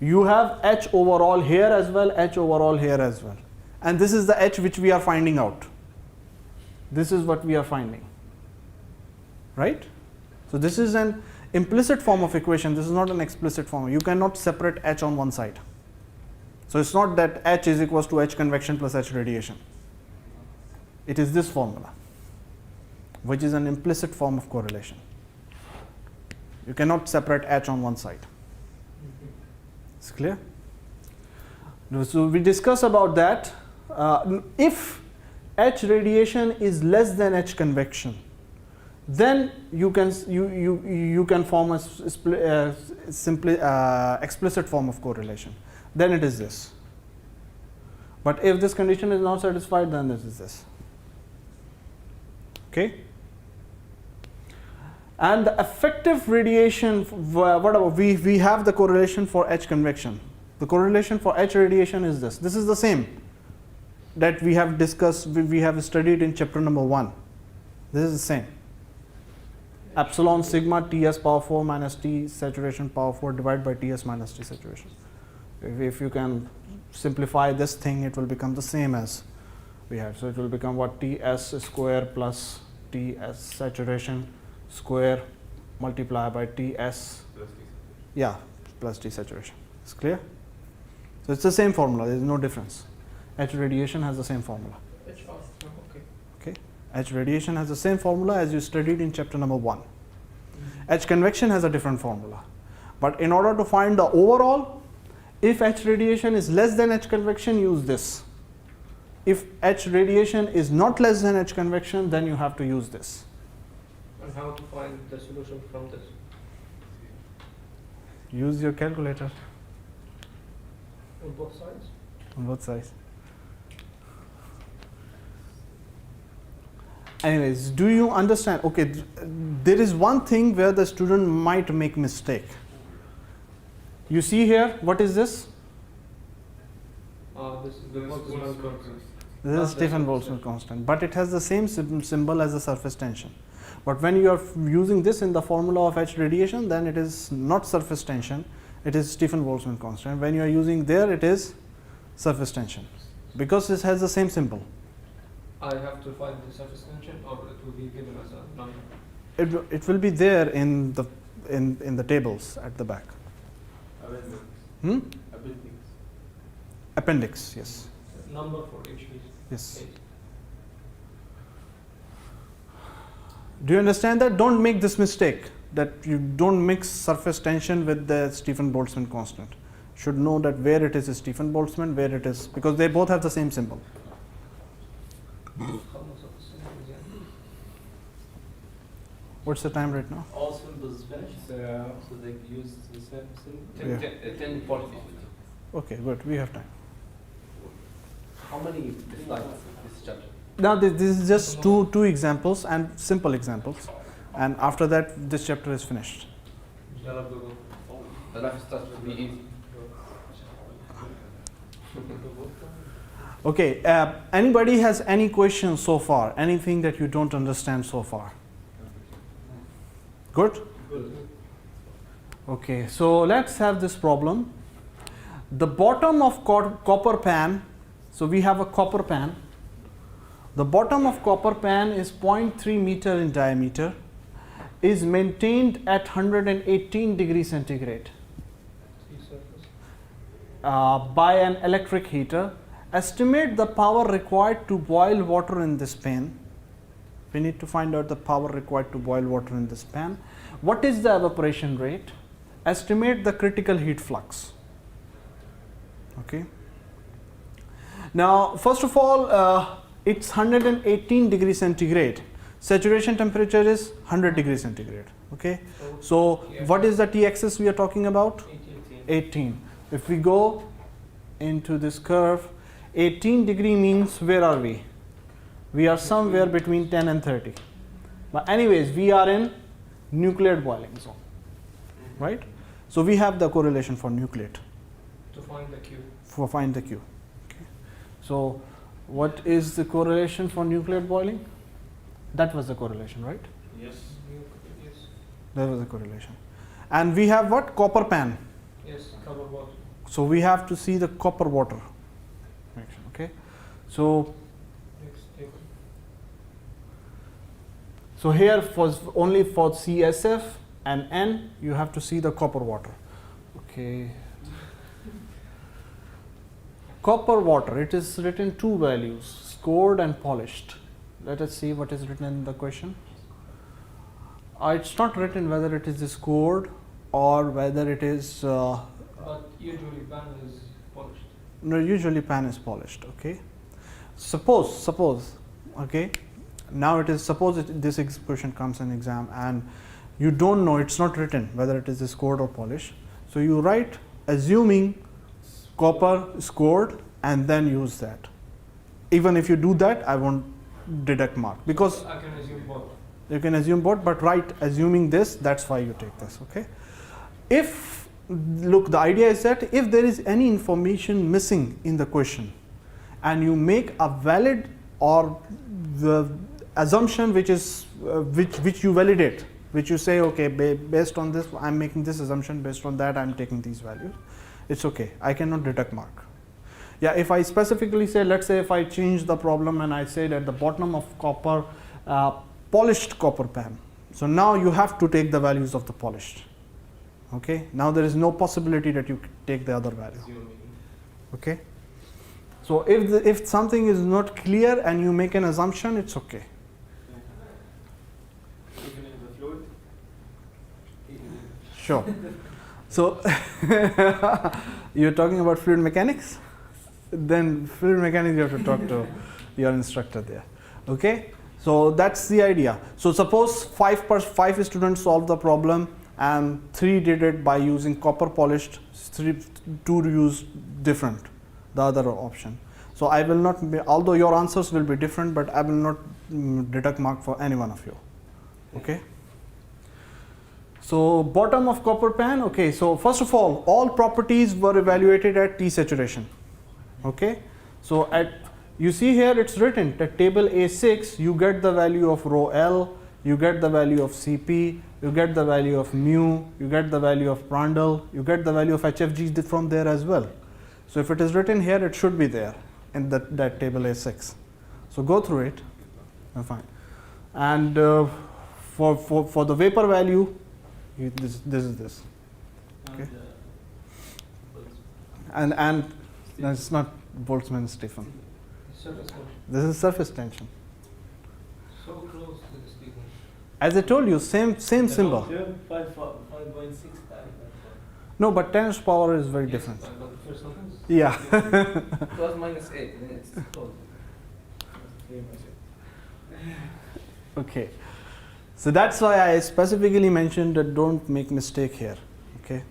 You have H overall here as well, H overall here as well. And this is the H which we are finding out. This is what we are finding. Right? So this is an implicit form of equation. This is not an explicit form. You cannot separate H on one side. So it's not that H is equals to H convection plus H radiation. It is this formula, which is an implicit form of correlation. You cannot separate H on one side. It's clear? So we discuss about that. If H radiation is less than H convection, then you can form a simply explicit form of correlation. Then it is this. But if this condition is not satisfied, then this is this. Okay? And the effective radiation, whatever, we have the correlation for H convection. The correlation for H radiation is this. This is the same that we have discussed, we have studied in chapter number 1. This is the same. Epsilon sigma Ts power 4 minus T saturation power 4 divided by Ts minus T saturation. If you can simplify this thing, it will become the same as we had. So it will become what, Ts square plus Ts saturation square multiplied by Ts, Plus T. yeah, plus T saturation. It's clear? So it's the same formula, there is no difference. H radiation has the same formula. Okay. H radiation has the same formula as you studied in chapter number 1. H convection has a different formula. But in order to find the overall, if H radiation is less than H convection, use this. If H radiation is not less than H convection, then you have to use this. And how to find the solution from this? Use your calculator On both sides? on both sides. Anyways, do you understand? Okay, there is one thing where the student might make mistake. You see here, what is this? This is the Boltzmann constant. This is Stephen Boltzmann constant, but it has the same symbol as the surface tension. But when you are using this in the formula of H radiation, then it is not surface tension, it is Stephen Boltzmann constant. When you are using there, it is surface tension, because this has the same symbol. I have to find the surface tension, or it will be given as a number? It will be there in the tables at the back. Appendix. Hmm? Appendix. Appendix, yes. Number for each case. Yes. Case. Do you understand that? Don't make this mistake, that you don't mix surface tension with the Stephen Boltzmann constant. Should know that where it is Stephen Boltzmann, where it is, because they both have the same symbol. What's the time right now? All symbols finished, so they use the same symbol. Yeah. 10:40. Okay, good. We have time. How many slides this chapter? Now this is just two examples and simple examples, and after that this chapter is finished. The life starts to be easy. Okay. Anybody has any questions so far? Anything that you don't understand so far? Good? Okay, so let's have this problem. The bottom of copper pan, so we have a copper pan. The bottom of copper pan is 0.3 meter in diameter, is maintained at 118 degrees centigrade by an electric heater. Estimate the power required to boil water in this pan. We need to find out the power required to boil water in this pan. What is the evaporation rate? Estimate the critical heat flux. Okay. Now, first of all, it's 118 degrees centigrade. Saturation temperature is 100 degrees centigrade. Okay. So, what is the t-axis we are talking about? 18. If we go into this curve, 18 degree means where are we? We are somewhere between 10 and 30. But anyways, we are in nucleate boiling zone, right? So we have the correlation for nucleate. To find the Q. For find the Q. Okay. So what is the correlation for nucleate boiling? That was the correlation, right? Yes. Yes. That was the correlation. And we have what? Copper pan. Yes. Copper water. So we have to see the copper water. Okay. So Next table. So here for only for CSF and N, you have to see the copper water. Okay. Copper water, it is written two values, scored and polished. Let us see what is written in the question. It's not written whether it is scored or whether it is, But usually pan is polished. no, usually pan is polished, okay. Suppose, okay, now it is, this question comes in exam and you don't know, it's not written whether it is scored or polished. So you write assuming copper scored and then use that. Even if you do that, I won't deduct mark because I can assume both. you can assume both, but write assuming this, that's why you take this, okay. If, look, the idea is that if there is any information missing in the question and you make a valid or the assumption which is which you validate, which you say, okay, based on this I'm making this assumption, based on that I'm taking these values, it's okay. I cannot deduct mark. Yeah, if I specifically say, let's say if I change the problem and I say at the bottom of copper, polished copper pan. So now you have to take the values of the polished. Okay, now there is no possibility that you take the other value. Okay, so if something is not clear and you make an assumption, it's okay. Even in the fluid? Sure. So you're talking about fluid mechanics? Then fluid mechanics, you have to talk to your instructor there. Okay, so that's the idea. So suppose five students solved the problem and 3 did it by using copper polished, 2 used different, the other option. So I will not be, although your answers will be different, but I will not deduct mark for any one of you. Okay. So bottom of copper pan. Okay, so first of all properties were evaluated at T saturation. Okay, so you see here it's written that table A6, you get the value of rho L, you get the value of Cp, you get the value of mu, you get the value of Prandtl, you get the value of HFG from there as well. So if it is written here, it should be there in that table A6. So go through it. Fine. And for the vapor value, this is this. Okay. And no, it's not Boltzmann Stephen. Surface tension. This is surface tension. So close to the Stephen. As I told you, same symbol. 5.6. No, but 10's power is very Yes, different. but the first sentence. Yeah. Plus minus 8, then it's close. Okay. So that's why I specifically mentioned that don't make mistake here. Okay.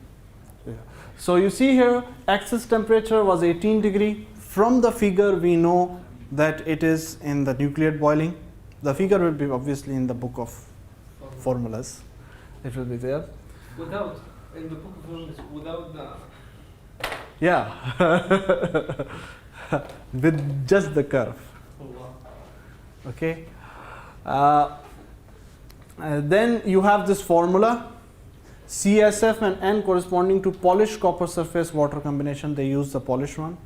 Yeah. So you see here, excess temperature was 18 degree. From the figure, we know that it is in the nucleate boiling. The figure will be obviously in the book of formulas. It will be there. Without, in the book of formulas, without the. Yeah. With just the curve. Oh, wow. Okay. Then you have this formula, CSF and N corresponding to polished copper surface water combination. They use the polished one.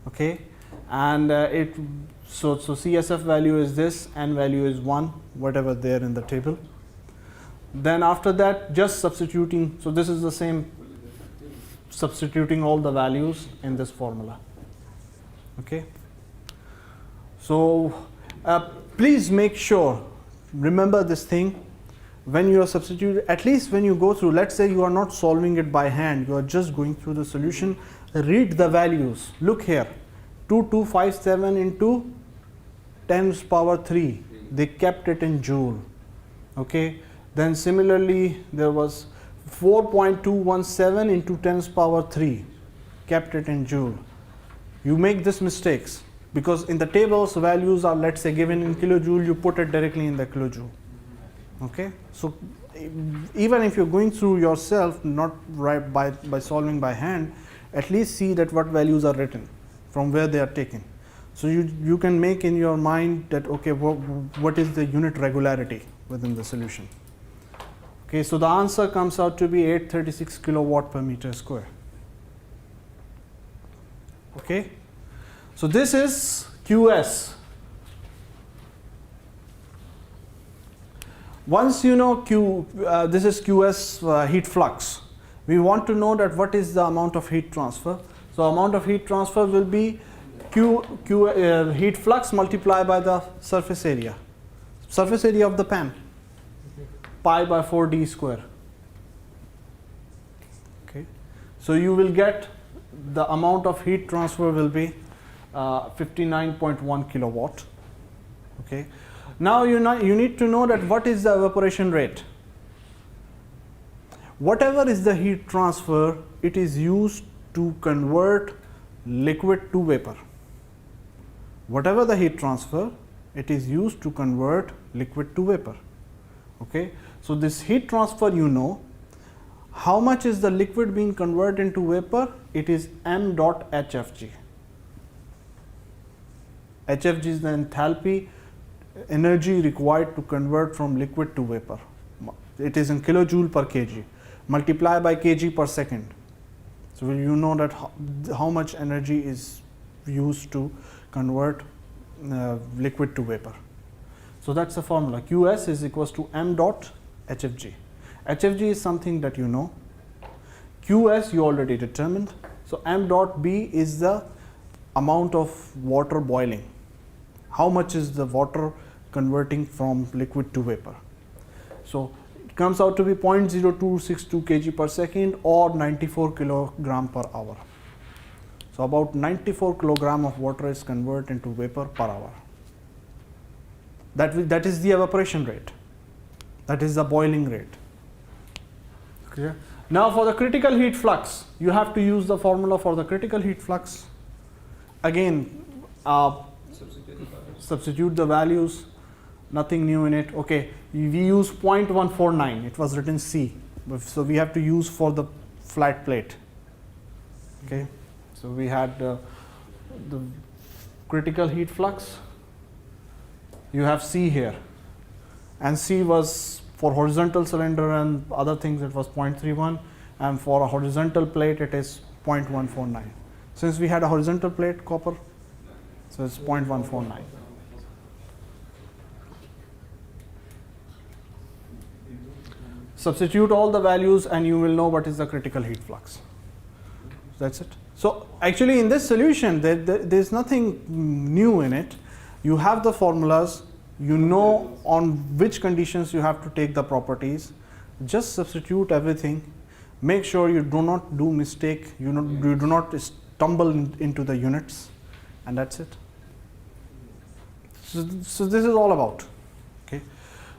Okay, and so CSF value is this, N value is 1, whatever there in the table. Then after that, just substituting. So this is the same, substituting all the values in this formula. Okay. So please make sure, remember this thing, when you are substituting, at least when you go through, let's say you are not solving it by hand, you are just going through the solution, read the values. Look here, 2257 into 10's power 3, they kept it in joule. Okay. Then similarly, there was 4.217 into 10's power 3, kept it in joule. You make these mistakes because in the tables values are, let's say, given in kilojoule, you put it directly in the kilojoule. Okay, so even if you're going through yourself, not right by solving by hand, at least see that what values are written, from where they are taken. So you can make in your mind that, okay, what is the unit regularity within the solution. Okay, so the answer comes out to be 836 kilowatt per meter square. Okay, so this is QS. Once you know this is QS heat flux, we want to know that what is the amount of heat transfer. So amount of heat transfer will be heat flux multiplied by the surface area of the pan, pi by 4d square. Okay, so you will get the amount of heat transfer will be 59.1 kilowatt. Okay. Now you need to know that what is the evaporation rate. Whatever is the heat transfer, it is used to convert liquid to vapor. Whatever the heat transfer, it is used to convert liquid to vapor. Okay, so this heat transfer, you know, how much is the liquid being converted into vapor? It is m dot HFG. HFG is the enthalpy energy required to convert from liquid to vapor. It is in kilojoule per kg, multiply by kg per second. So you know that how much energy is used to convert liquid to vapor. So that's the formula. Qs is equals to m dot HFG. HFG is something that you know. Qs you already determined. So m dot B is the amount of water boiling. How much is the water converting from liquid to vapor? So it comes out to be 0.0262 kg per second or 94 kilogram per hour. So about 94 kilogram of water is converted into vapor per hour. That is the evaporation rate. That is the boiling rate. Clear? Now for the critical heat flux, you have to use the formula for the critical heat flux. Again, substitute the values, nothing new in it. Okay, we use 0.149, it was written C. So we have to use for the flat plate. Okay, so we had the critical heat flux. You have C here, and C was for horizontal cylinder and other things it was 0.31, and for a horizontal plate it is 0.149. Since we had a horizontal plate copper, so it's 0.149. Substitute all the values and you will know what is the critical heat flux. That's it. So actually in this solution there's nothing new in it. You have the formulas, you know on which conditions you have to take the properties. Just substitute everything. Make sure you do not do mistake, you do not stumble into the units, and that's it. So this is all about. Okay.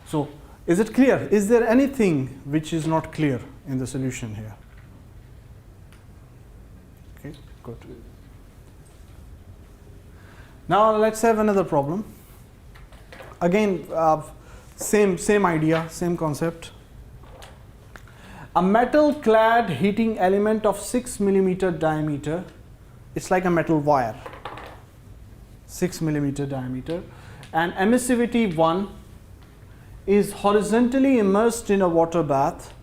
So is it clear? Is there anything which is not clear in the solution here? Okay, good. Now let's have another problem. Again, same idea, same concept. A metal clad heating element of 6 millimeter diameter, it's like a metal wire, 6 millimeter diameter, and emissivity 1 is horizontally immersed in a water bath.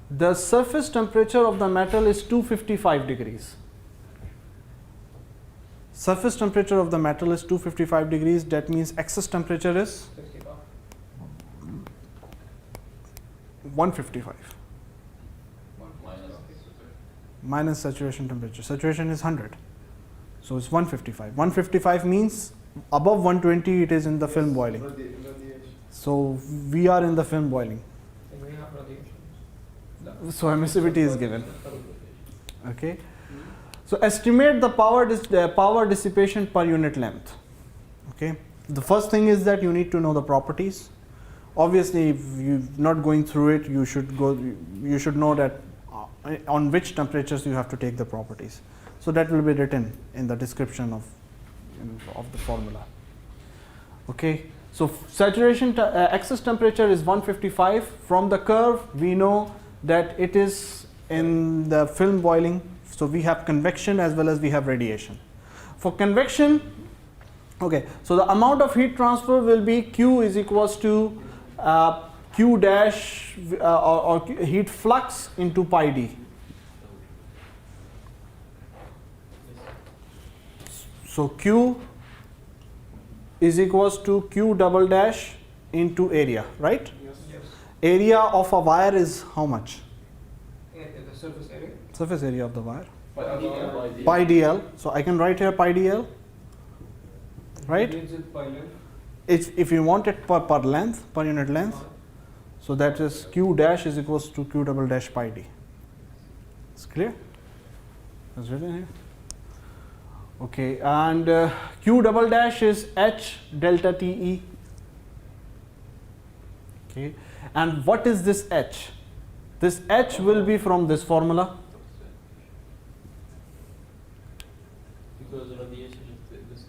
The surface temperature of the metal is 255 degrees. Surface temperature of the metal is 255 degrees. That means excess temperature is 155 minus saturation temperature. Saturation is 100, so it's 155. 155 means above 120 it is in the film boiling. So we are in the film boiling. So emissivity is given. Okay. So estimate the power dissipation per unit length. Okay. The first thing is that you need to know the properties. Obviously, if you're not going through it, you should know that on which temperatures you have to take the properties. So that will be written in the description of the formula. Okay. So saturation excess temperature is 155. From the curve, we know that it is in the film boiling. So we have convection as well as we have radiation. For convection, okay, so the amount of heat transfer will be Q is equals to Q dash or heat flux into pi d. So Q is equals to Q double dash into area, right? Yes. Area of a wire is how much? The surface area. Surface area of the wire. Pi Pi dl. So I can write here pi dl, right? Means it by length. It's if you want it per length, per unit length. So that is Q dash is equals to Q double dash pi d. It's clear? It's written here. Okay, and Q double dash is H delta TE. Okay, and what is this H? This H will be from this formula. Because radiation is this.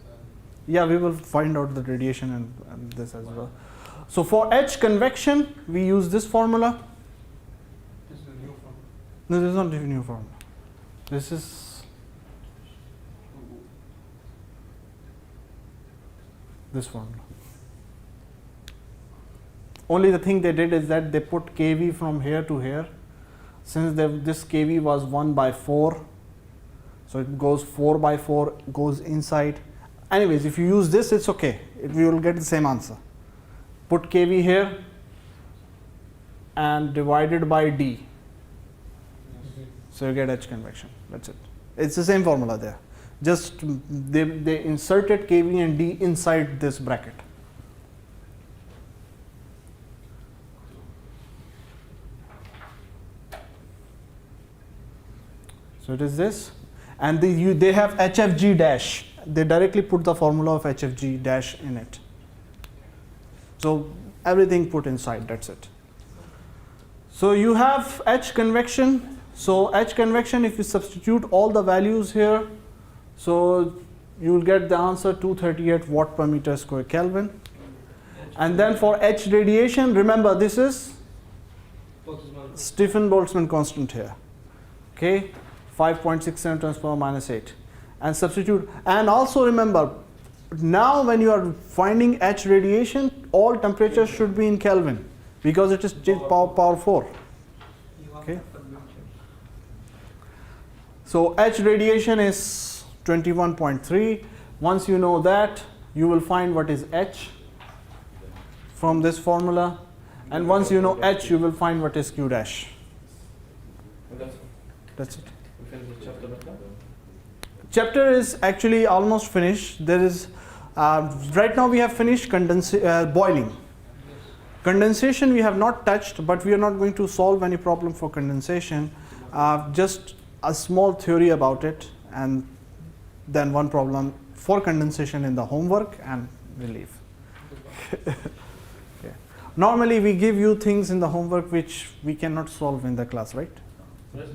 Yeah, we will find out the radiation and this as well. So for H convection, we use this formula. This is the new formula. No, this is not the new formula. This is this formula. Only the thing they did is that they put kV from here to here. since this kV was 1 by 4, so it goes 4 by 4 goes inside. Anyways, if you use this, it's okay, we will get the same answer. Put kV here and divided by D, so you get H convection. That's it. It's the same formula there, just they inserted kV and D inside this bracket. So it is this, and they have HFG dash. They directly put the formula of HFG dash in it. So everything put inside, that's it. So you have H convection. So H convection, if you substitute all the values here, so you will get the answer 238 watt per meter square Kelvin. And then for H radiation, remember this is Stephen-Boltzmann constant here. Okay, 5.67 times power minus 8. And substitute. And also remember, now when you are finding H radiation, all temperatures should be in Kelvin because it is power 4. Okay. So H radiation is 21.3. Once you know that, you will find what is H from this formula. And once you know H, you will find what is Q dash. That's it. Chapter is actually almost finished. There is right now we have finished boiling. Condensation we have not touched, but we are not going to solve any problem for condensation. Just a small theory about it, and then one problem for condensation in the homework, and we leave. Okay. Normally we give you things in the homework which we cannot solve in the class, right?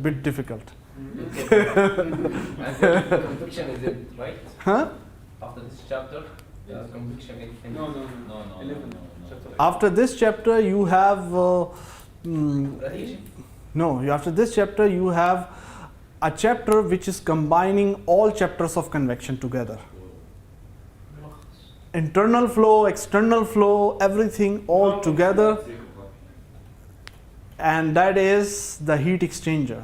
Bit difficult. And the conviction is it right? Huh? After this chapter, the conviction is No. 11. After this chapter, you have Radiation. after this chapter you have a chapter which is combining all chapters of convection together. Internal flow, external flow, everything all together, and that is the heat exchanger,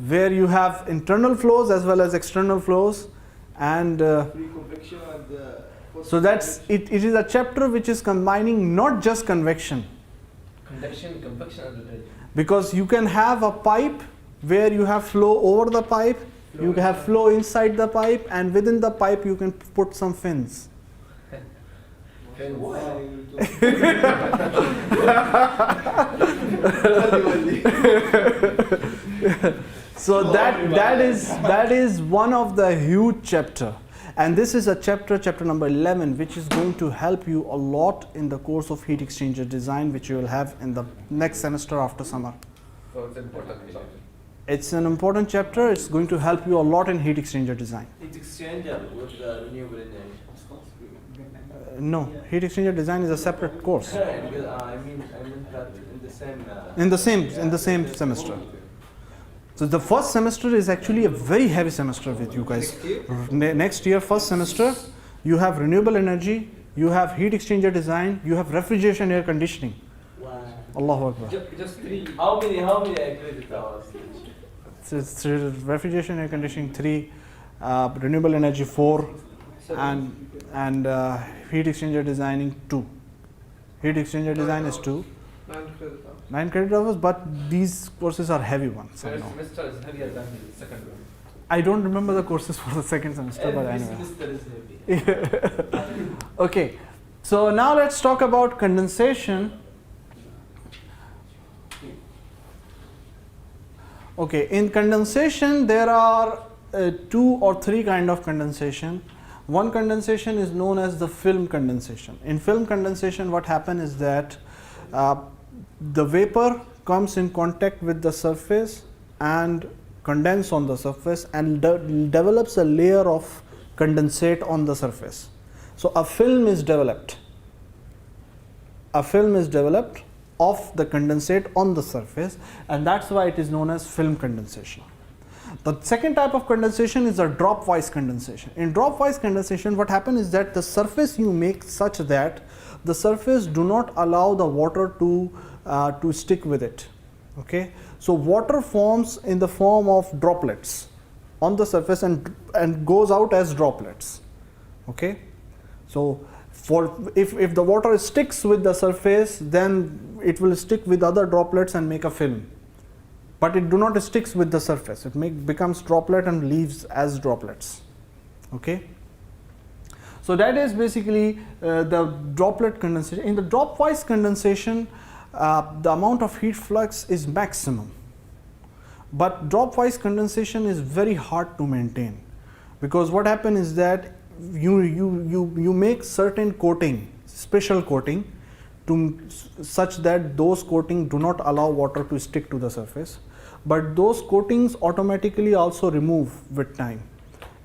where you have internal flows as well as external flows, and so that's it. It is a chapter which is combining not just convection, Convection, convection, and radiation. because you can have a pipe where you have flow over the pipe, you can have flow inside the pipe, and within the pipe you can put some fins. So that is one of the huge chapter, and this is a chapter number 11, which is going to help you a lot in the course of heat exchanger design, which you will have in the next semester after summer. So it's important chapter. It's an important chapter. It's going to help you a lot in heat exchanger design. Heat exchanger with the renewable energy. No, heat exchanger design is a separate course I mean that in the same semester. So the first semester is actually a very heavy semester with you guys. Next year, first semester, you have renewable energy, you have heat exchanger design, you have refrigeration, air conditioning. Wow. Allahu Akbar. Just 3. How many credit hours? So it's refrigeration, air conditioning 3, renewable energy 4, and heat exchanger designing 2. Heat exchanger design is 2. 9 credit hours, but these courses are heavy ones. I First know. semester is heavier than the second one. I don't remember the courses for the second semester, but Every anyway. semester is heavy. Okay, so now let's talk about condensation. Okay, in condensation there are 2 or 3 kind of condensation. One condensation is known as the film condensation. In film condensation, what happens is that the vapor comes in contact with the surface and condense on the surface and develops a layer of condensate on the surface. So a film is developed. A film is developed of the condensate on the surface, and that's why it is known as film condensation. The second type of condensation is a drop-wise condensation. In drop-wise condensation, what happens is that the surface you make such that the surface do not allow the water to stick with it. Okay, so water forms in the form of droplets on the surface and goes out as droplets. Okay, so if the water sticks with the surface, then it will stick with other droplets and make a film. But it do not sticks with the surface. It becomes droplet and leaves as droplets. Okay. So that is basically the droplet condensation. In the dropwise condensation, the amount of heat flux is maximum. But dropwise condensation is very hard to maintain, because what happens is that you make certain coating, special coating, such that those coating do not allow water to stick to the surface, but those coatings automatically also remove with time,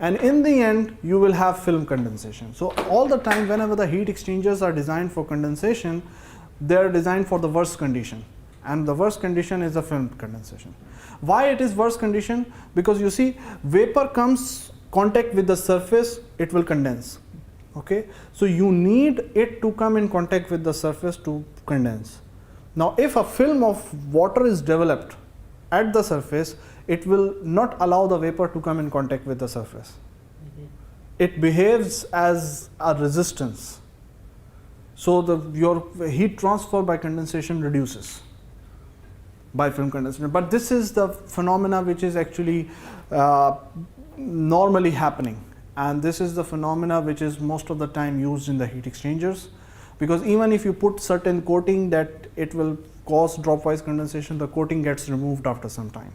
and in the end you will have film condensation. So all the time, whenever the heat exchangers are designed for condensation, they are designed for the worst condition, and the worst condition is the film condensation. Why it is worst condition? Because you see, vapor comes contact with the surface, it will condense. Okay, so you need it to come in contact with the surface to condense. Now if a film of water is developed at the surface, it will not allow the vapor to come in contact with the surface. It behaves as a resistance. So your heat transfer by condensation reduces by film condensation. But this is the phenomena which is actually normally happening, and this is the phenomena which is most of the time used in the heat exchangers, because even if you put certain coating that it will cause dropwise condensation, the coating gets removed after some time.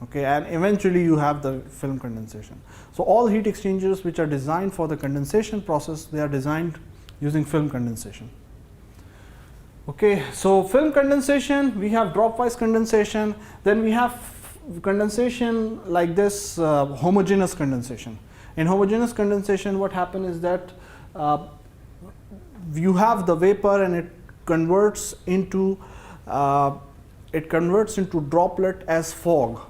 Okay, and eventually you have the film condensation. So all heat exchangers which are designed for the condensation process, they are designed using film condensation. Okay, so film condensation, we have dropwise condensation, then we have condensation like this, homogeneous condensation. In homogeneous condensation, what happens is that you have the vapor and it converts into droplet as fog.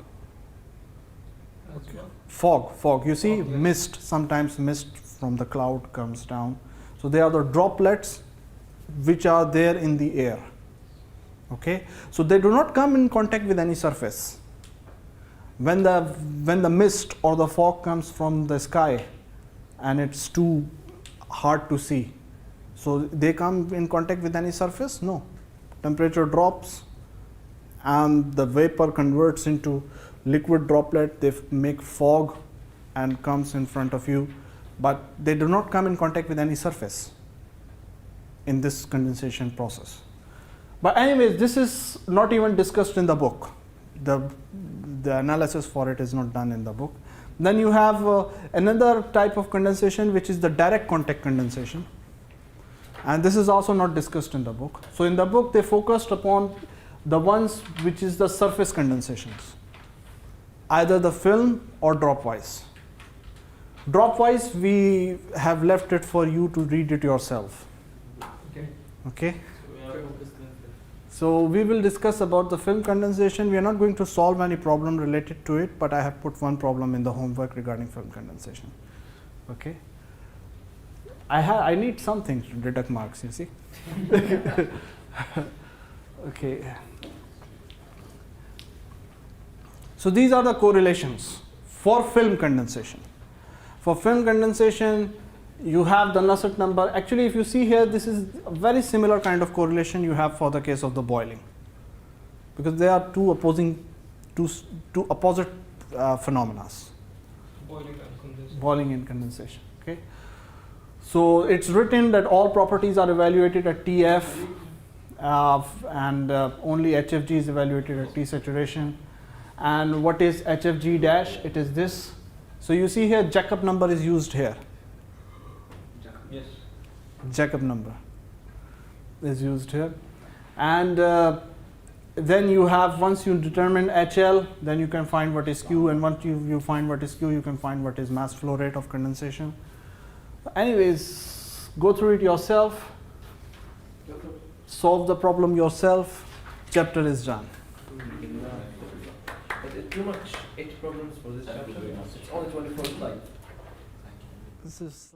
Fog. You see, mist. Sometimes mist from the cloud comes down. So they are the droplets which are there in the air. Okay, so they do not come in contact with any surface. When the mist or the fog comes from the sky and it's too hard to see, so they come in contact with any surface? No. Temperature drops and the vapor converts into liquid droplet, they make fog and comes in front of you, but they do not come in contact with any surface in this condensation process. But anyways, this is not even discussed in the book. The analysis for it is not done in the book. Then you have another type of condensation, which is the direct contact condensation, and this is also not discussed in the book. So in the book they focused upon the ones which is the surface condensations, either the film or dropwise. Dropwise, we have left it for you to read it yourself. Okay. So we will discuss about the film condensation. We are not going to solve any problem related to it, but I have put one problem in the homework regarding film condensation. Okay. I need something to deduct marks, you see. Okay. So these are the correlations for film condensation. For film condensation, you have the Nusselt number. Actually, if you see here, this is a very similar kind of correlation you have for the case of the boiling, because they are two opposite phenomena. Boiling and condensation. Okay. So it's written that all properties are evaluated at TF, and only HFG is evaluated at T saturation. And what is HFG dash? It is this. So you see here, Jacob number is used here. Yes. Jacob number is used here. And then you have, once you determine HL, then you can find what is Q, and once you find what is Q, you can find what is mass flow rate of condensation. Anyways, go through it yourself, solve the problem yourself, chapter is done. Too much 8 problems for this chapter. It's only 24 slides. This is